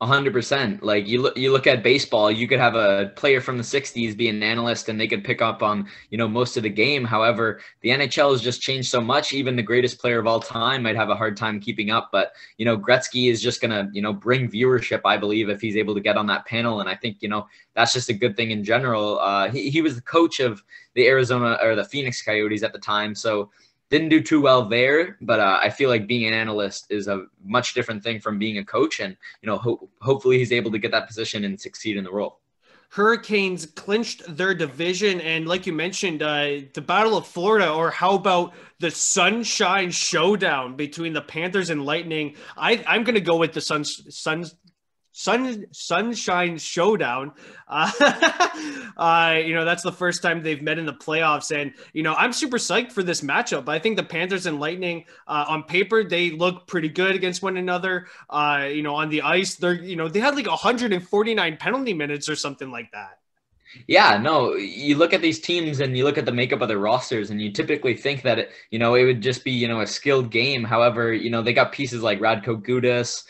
100%. Like you look at baseball, you could have a player from the 60s be an analyst and they could pick up on, most of the game. However, the NHL has just changed so much. Even the greatest player of all time might have a hard time keeping up. But, Gretzky is just going to, bring viewership, I believe, if he's able to get on that panel. And I think, that's just a good thing in general. He was the coach of the Arizona or the Phoenix Coyotes at the time. So didn't do too well there, but I feel like being an analyst is a much different thing from being a coach. And, hopefully he's able to get that position and succeed in the role. Hurricanes clinched their division. And like you mentioned, the Battle of Florida, or how about the Sunshine Showdown between the Panthers and Lightning? I'm going to go with the Sunshine Showdown. That's the first time they've met in the playoffs. And, I'm super psyched for this matchup. I think the Panthers and Lightning, on paper, they look pretty good against one another. On the ice, they had like 149 penalty minutes or something like that. Yeah, no, you look at these teams and you look at the makeup of their rosters and you typically think that, it would just be, a skilled game. However, they got pieces like Radko Gudas,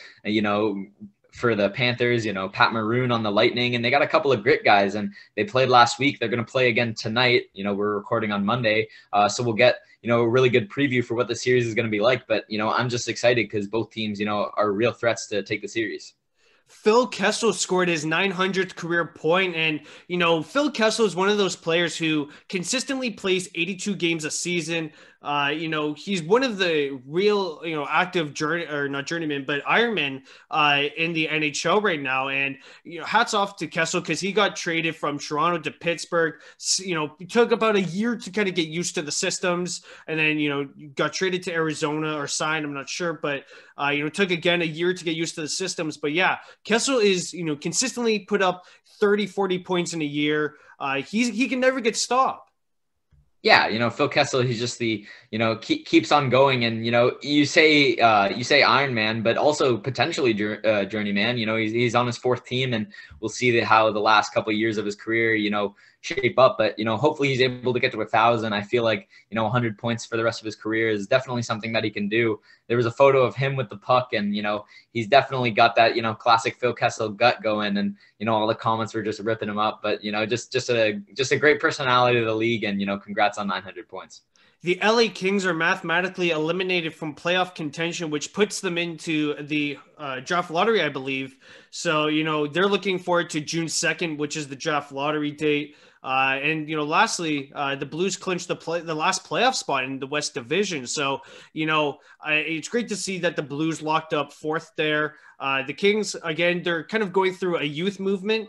for the Panthers, Pat Maroon on the Lightning, and they got a couple of grit guys, and they played last week. They're going to play again tonight. We're recording on Monday, so we'll get, a really good preview for what the series is going to be like. But, I'm just excited because both teams, are real threats to take the series. Phil Kessel scored his 900th career point, and Phil Kessel is one of those players who consistently plays 82 games a season. He's one of the real active journeyman, but Ironman in the NHL right now. And hats off to Kessel because he got traded from Toronto to Pittsburgh. It took about a year to kind of get used to the systems, and then got traded to Arizona or signed. I'm not sure, but it took again a year to get used to the systems. But yeah, Kessel is consistently put up 30-40 points in a year. He can never get stopped. Yeah, Phil Kessel, he's just the, keeps on going. And, you say Iron Man, but also potentially journeyman. He's on his fourth team, and we'll see how the last couple of years of his career, shape up. But, hopefully he's able to get to 1,000. I feel like, 100 points for the rest of his career is definitely something that he can do. There was a photo of him with the puck, and, he's definitely got that, classic Phil Kessel gut going. And, all the comments were just ripping him up. But, just a great personality of the league, and, congrats on 900 points. The LA Kings are mathematically eliminated from playoff contention, which puts them into the draft lottery, I believe. So, they're looking forward to June 2nd, which is the draft lottery date. Lastly, the Blues clinched the last playoff spot in the West Division. So, it's great to see that the Blues locked up fourth there. The Kings, again, they're kind of going through a youth movement.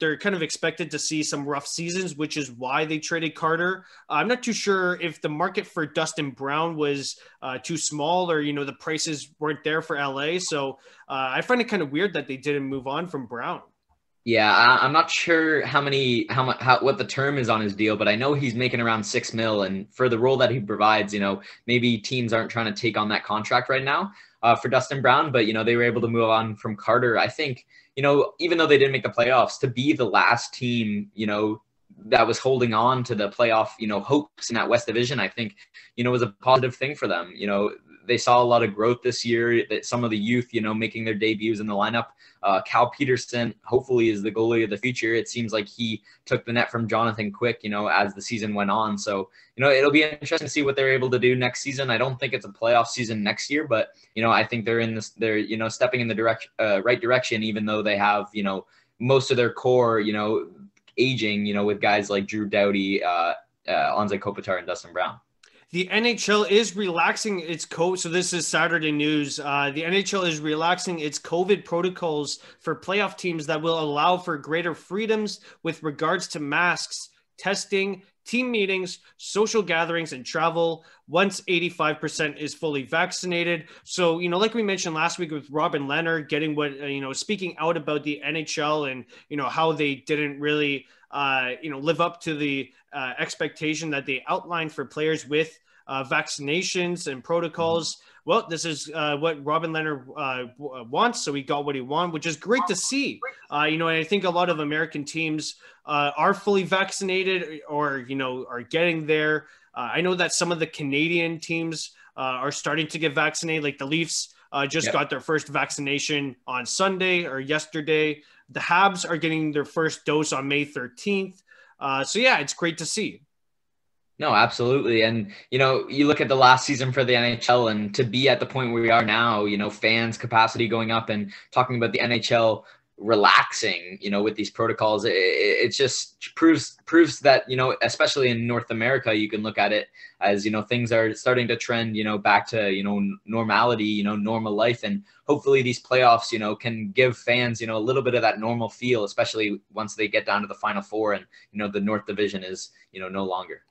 They're kind of expected to see some rough seasons, which is why they traded Carter. I'm not too sure if the market for Dustin Brown was too small, or, the prices weren't there for LA. So I find it kind of weird that they didn't move on from Brown. Yeah, I'm not sure what the term is on his deal, but I know he's making around $6 million, and for the role that he provides, maybe teams aren't trying to take on that contract right now for Dustin Brown, but they were able to move on from Carter. I think, even though they didn't make the playoffs, to be the last team, that was holding on to the playoff, hopes in that West Division, I think, was a positive thing for them. They saw a lot of growth this year, that some of the youth, making their debuts in the lineup. Cal Peterson, hopefully, is the goalie of the future. It seems like he took the net from Jonathan Quick, as the season went on. So, it'll be interesting to see what they're able to do next season. I don't think it's a playoff season next year, but, I think they're stepping in the right direction, even though they have, most of their core, aging, with guys like Drew Doughty, Anze Kopitar, and Dustin Brown. The NHL is relaxing its so this is Saturday news. The NHL is relaxing its COVID protocols for playoff teams that will allow for greater freedoms with regards to masks, testing, team meetings, social gatherings, and travel once 85% is fully vaccinated. So, like we mentioned last week with Robin Leonard getting what, speaking out about the NHL and, how they didn't really, live up to the expectation that they outlined for players with vaccinations and protocols. Well, this is what Robin Leonard wants, so he got what he wanted, which is great to see. And I think a lot of American teams are fully vaccinated or, are getting there. I know that some of the Canadian teams are starting to get vaccinated, like the Leafs just got their first vaccination on Sunday or yesterday. The Habs are getting their first dose on May 13th. So, yeah, it's great to see. No, absolutely. And, you look at the last season for the NHL and to be at the point where we are now, fans capacity going up and talking about the NHL relaxing, with these protocols, it just proves that, especially in North America, you can look at it as, things are starting to trend, back to, normality, normal life. And hopefully these playoffs, can give fans, a little bit of that normal feel, especially once they get down to the Final Four and, the North Division is, no longer.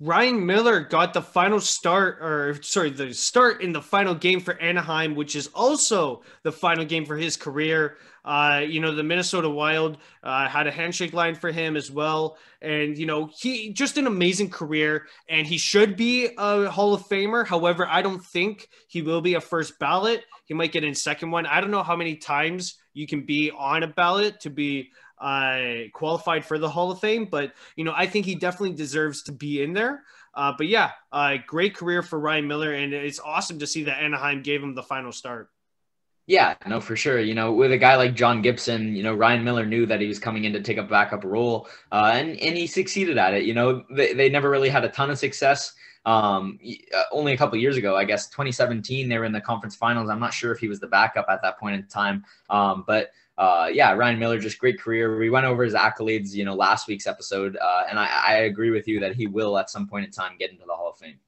Ryan Miller got the the start in the final game for Anaheim, which is also the final game for his career. The Minnesota Wild had a handshake line for him as well. And, he just an amazing career and he should be a Hall of Famer. However, I don't think he will be a first ballot. He might get in second one. I don't know how many times you can be on a ballot to be qualified for the Hall of Fame, but I think he definitely deserves to be in there. But yeah, great career for Ryan Miller, and it's awesome to see that Anaheim gave him the final start. Yeah, no, for sure. With a guy like John Gibson, Ryan Miller knew that he was coming in to take a backup role, and he succeeded at it. They never really had a ton of success. Only a couple of years ago, I guess 2017, they were in the conference finals. I'm not sure if he was the backup at that point in time, but Ryan Miller, just great career. We went over his accolades, last week's episode, and I agree with you that he will at some point in time get into the Hall of Fame.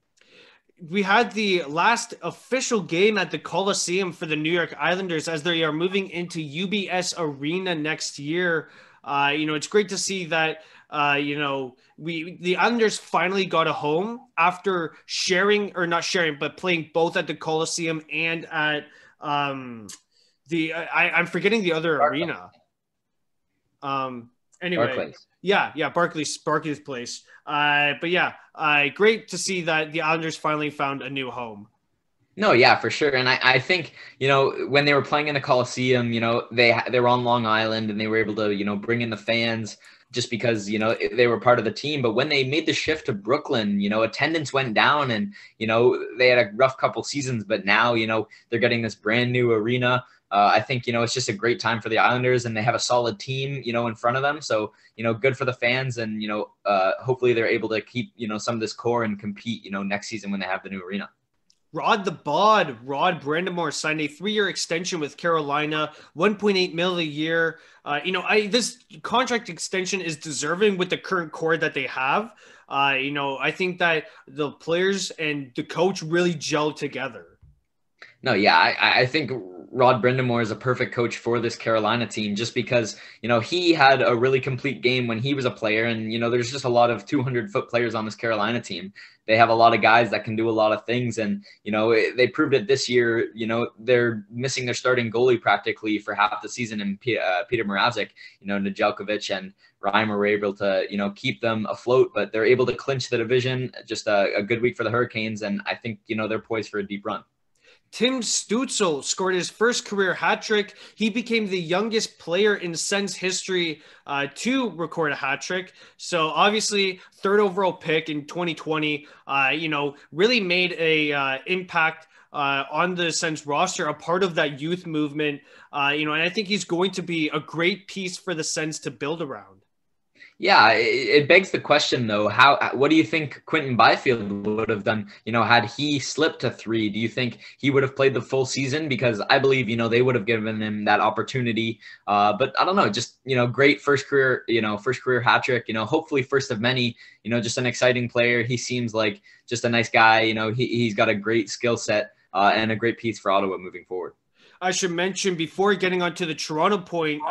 We had the last official game at the Coliseum for the New York Islanders as they are moving into UBS Arena next year. It's great to see that, the Islanders finally got a home after but playing both at the Coliseum and at I'm forgetting the other arena. Anyway, Barclays. Yeah, Barclays Place. Great to see that the Islanders finally found a new home. No, yeah, for sure. And I think, when they were playing in the Coliseum, they were on Long Island and they were able to, bring in the fans just because, they were part of the team. But when they made the shift to Brooklyn, attendance went down and, they had a rough couple seasons, but now, they're getting this brand new arena. I think, it's just a great time for the Islanders and they have a solid team, in front of them. So, good for the fans and, hopefully they're able to keep, some of this core and compete, next season when they have the new arena. Rod Brind'Amour signed a 3-year extension with Carolina, $1.8 million a year. This contract extension is deserving with the current core that they have. I think that the players and the coach really gelled together. No, yeah, I think Rod Brind'Amour is a perfect coach for this Carolina team just because, he had a really complete game when he was a player. And, there's just a lot of 200-foot players on this Carolina team. They have a lot of guys that can do a lot of things. And, they proved it this year. They're missing their starting goalie practically for half the season. And Peter Mrazek, Nedeljkovic and Ryan were able to, keep them afloat. But they're able to clinch the division. Just a good week for the Hurricanes. And I think, they're poised for a deep run. Tim Stützle scored his first career hat trick. He became the youngest player in Sens history to record a hat trick. So obviously, third overall pick in 2020, really made a impact on the Sens roster, a part of that youth movement. And I think he's going to be a great piece for the Sens to build around. Yeah, it begs the question, though, what do you think Quinton Byfield would have done, had he slipped to 3? Do you think he would have played the full season? Because I believe, they would have given him that opportunity. But I don't know, just, great first career hat trick, hopefully first of many, just an exciting player. He seems like just a nice guy. He's got a great skill set and a great piece for Ottawa moving forward. I should mention before getting onto the Toronto point,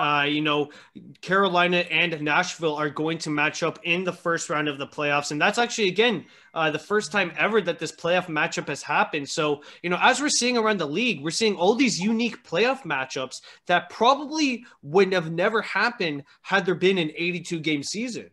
Carolina and Nashville are going to match up in the first round of the playoffs. And that's actually, again, the first time ever that this playoff matchup has happened. So, as we're seeing around the league, we're seeing all these unique playoff matchups that probably would have never happened had there been an 82-game season.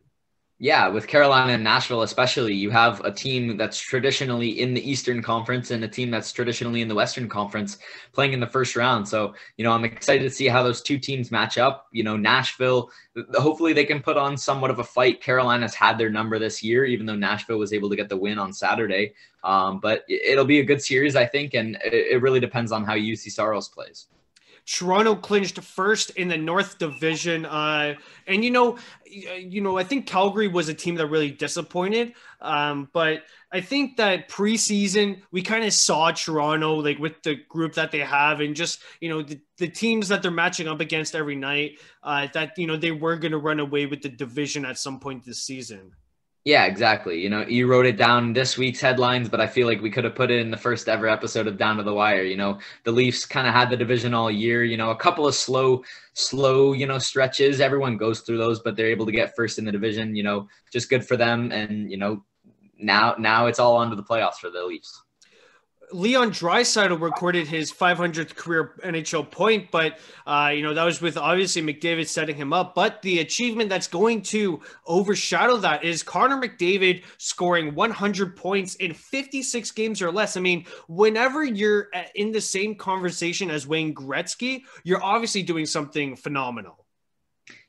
Yeah, with Carolina and Nashville especially, you have a team that's traditionally in the Eastern Conference and a team that's traditionally in the Western Conference playing in the first round. So, I'm excited to see how those two teams match up. Nashville, hopefully they can put on somewhat of a fight. Carolina's had their number this year, even though Nashville was able to get the win on Saturday. But it'll be a good series, I think, and it really depends on how UC Saros plays. Toronto clinched first in the North Division. I think Calgary was a team that really disappointed. But I think that preseason, we kind of saw Toronto, like with the group that they have and just, the teams that they're matching up against every night, that, they were going to run away with the division at some point this season. Yeah, exactly. You wrote it down this week's headlines, but I feel like we could have put it in the first ever episode of Down to the Wire. The Leafs kind of had the division all year, a couple of slow, stretches. Everyone goes through those, but they're able to get first in the division, just good for them. And, now it's all onto the playoffs for the Leafs. Leon Draisaitl recorded his 500th career NHL point, but that was with obviously McDavid setting him up. But the achievement that's going to overshadow that is Connor McDavid scoring 100 points in 56 games or less. I mean, whenever you're in the same conversation as Wayne Gretzky, you're obviously doing something phenomenal.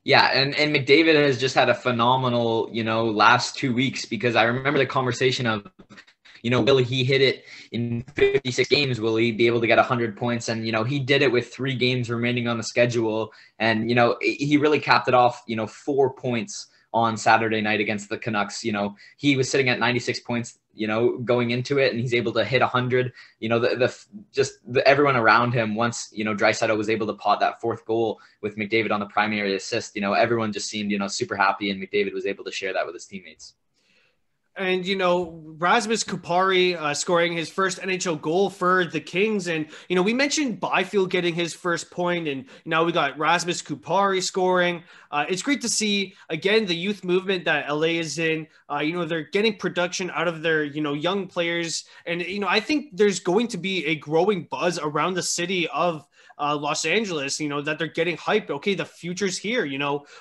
Yeah, and McDavid has just had a phenomenal, last 2 weeks, because I remember the conversation of, will he hit it in 56 games? Will he be able to get 100 points? And, he did it with 3 games remaining on the schedule. And, he really capped it off, 4 points on Saturday night against the Canucks. He was sitting at 96 points, going into it, and he's able to hit 100. Everyone around him, once, Draisaitl was able to pot that 4th goal with McDavid on the primary assist, everyone just seemed, super happy, and McDavid was able to share that with his teammates. And, Rasmus Kupari scoring his first NHL goal for the Kings. And, we mentioned Byfield getting his first point, and now we got Rasmus Kupari scoring. It's great to see, again, the youth movement that LA is in. They're getting production out of their, young players. And, I think there's going to be a growing buzz around the city of Los Angeles, that they're getting hyped. Okay, the future's here.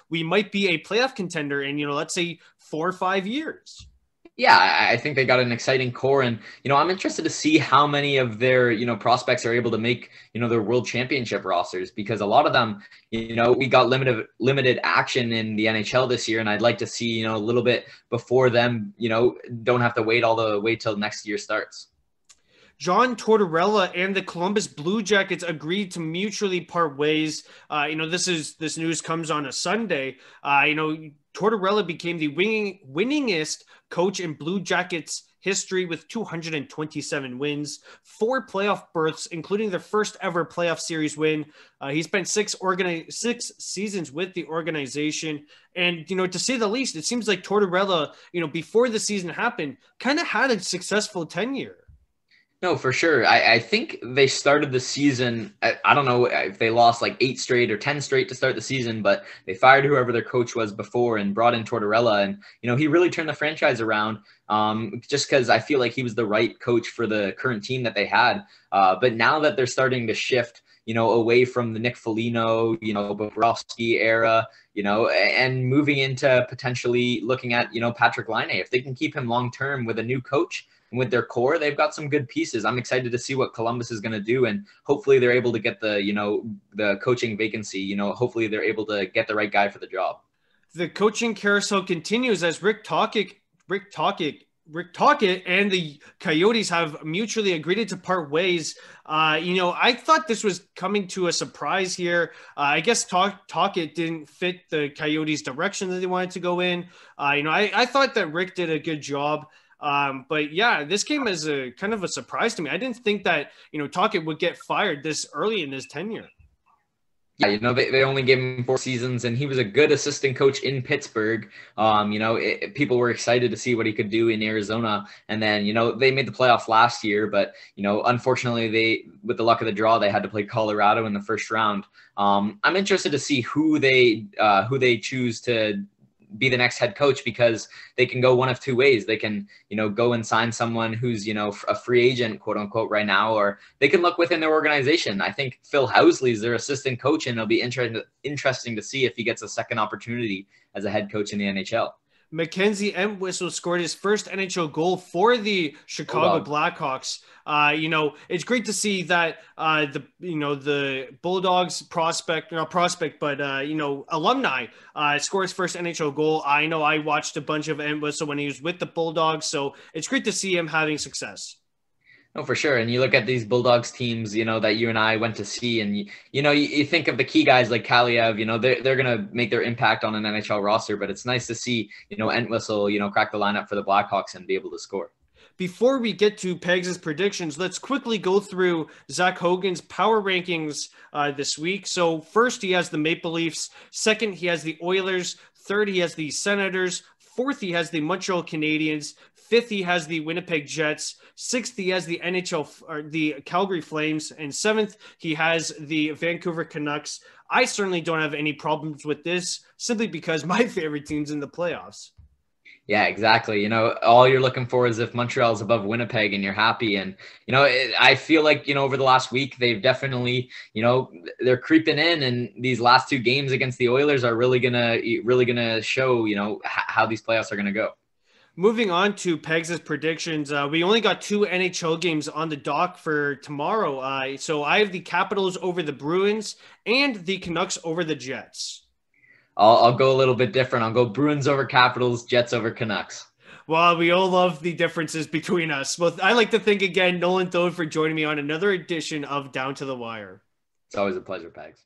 We might be a playoff contender in, let's say 4 or 5 years. Yeah, I think they got an exciting core, and I'm interested to see how many of their prospects are able to make their World Championship rosters, because a lot of them, we got limited action in the NHL this year, and I'd like to see a little bit before them, don't have to wait all the way till next year starts. John Tortorella and the Columbus Blue Jackets agreed to mutually part ways. This news comes on a Sunday. Tortorella became the winningest coach in Blue Jackets history with 227 wins, 4 playoff berths, including their first ever playoff series win. He spent 6 seasons with the organization. And, to say the least, it seems like Tortorella, before the season happened, kind of had a successful tenure. No, for sure. I think they started the season, I don't know if they lost like 8 straight or 10 straight to start the season, but they fired whoever their coach was before and brought in Tortorella. And, he really turned the franchise around, just because I feel like he was the right coach for the current team that they had. But now that they're starting to shift, away from the Nick Foligno, Bobrovsky era, and moving into potentially looking at, Patrick Laine, if they can keep him long-term with a new coach, and with their core, they've got some good pieces. I'm excited to see what Columbus is going to do, and hopefully they're able to get the coaching vacancy. Hopefully they're able to get the right guy for the job. The coaching carousel continues as Rick Tocchet and the Coyotes have mutually agreed to part ways. I thought this was coming to a surprise here. I guess Tocchet didn't fit the Coyotes' direction that they wanted to go in. I thought that Rick did a good job. But yeah, this came as a kind of a surprise to me. I didn't think that, Tocchet would get fired this early in his tenure. yeah, they only gave him 4 seasons, and he was a good assistant coach in Pittsburgh. People were excited to see what he could do in Arizona, and then they made the playoffs last year, but unfortunately, with the luck of the draw, they had to play Colorado in the first round. I'm interested to see who they choose to be the next head coach, because they can go one of 2 ways. They can, go and sign someone who's, a free agent, quote unquote, right now, or they can look within their organization. I think Phil Housley is their assistant coach, and it'll be interesting to see if he gets a second opportunity as a head coach in the NHL. Mackenzie Entwistle scored his first NHL goal for the Chicago Blackhawks. It's great to see that the Bulldogs alumni score his first NHL goal. I know I watched a bunch of Entwistle when he was with the Bulldogs, so it's great to see him having success. No, for sure. And you look at these Bulldogs teams, that you and I went to see, and you think of the key guys like Kaliev, they're going to make their impact on an NHL roster, but it's nice to see, Entwistle, crack the lineup for the Blackhawks and be able to score. Before we get to Pegs' predictions, let's quickly go through Zach Hogan's power rankings this week. So first, he has the Maple Leafs. Second, he has the Oilers. Third, he has the Senators. Fourth, he has the Montreal Canadiens. Fifth, he has the Winnipeg Jets. Sixth, he has the the Calgary Flames. And seventh, he has the Vancouver Canucks. I certainly don't have any problems with this, simply because my favorite team's in the playoffs. Yeah, exactly. All you're looking for is if Montreal's above Winnipeg and you're happy. And, I feel like, over the last week, they've definitely, they're creeping in, and these last 2 games against the Oilers are really going to show, how these playoffs are going to go. Moving on to Pegs' predictions, we only got 2 NHL games on the dock for tomorrow. So I have the Capitals over the Bruins and the Canucks over the Jets. I'll go a little bit different. I'll go Bruins over Capitals, Jets over Canucks. Well, we all love the differences between us. Well, I like to thank again Nolan Thode for joining me on another edition of Down to the Wire. It's always a pleasure, Pegs.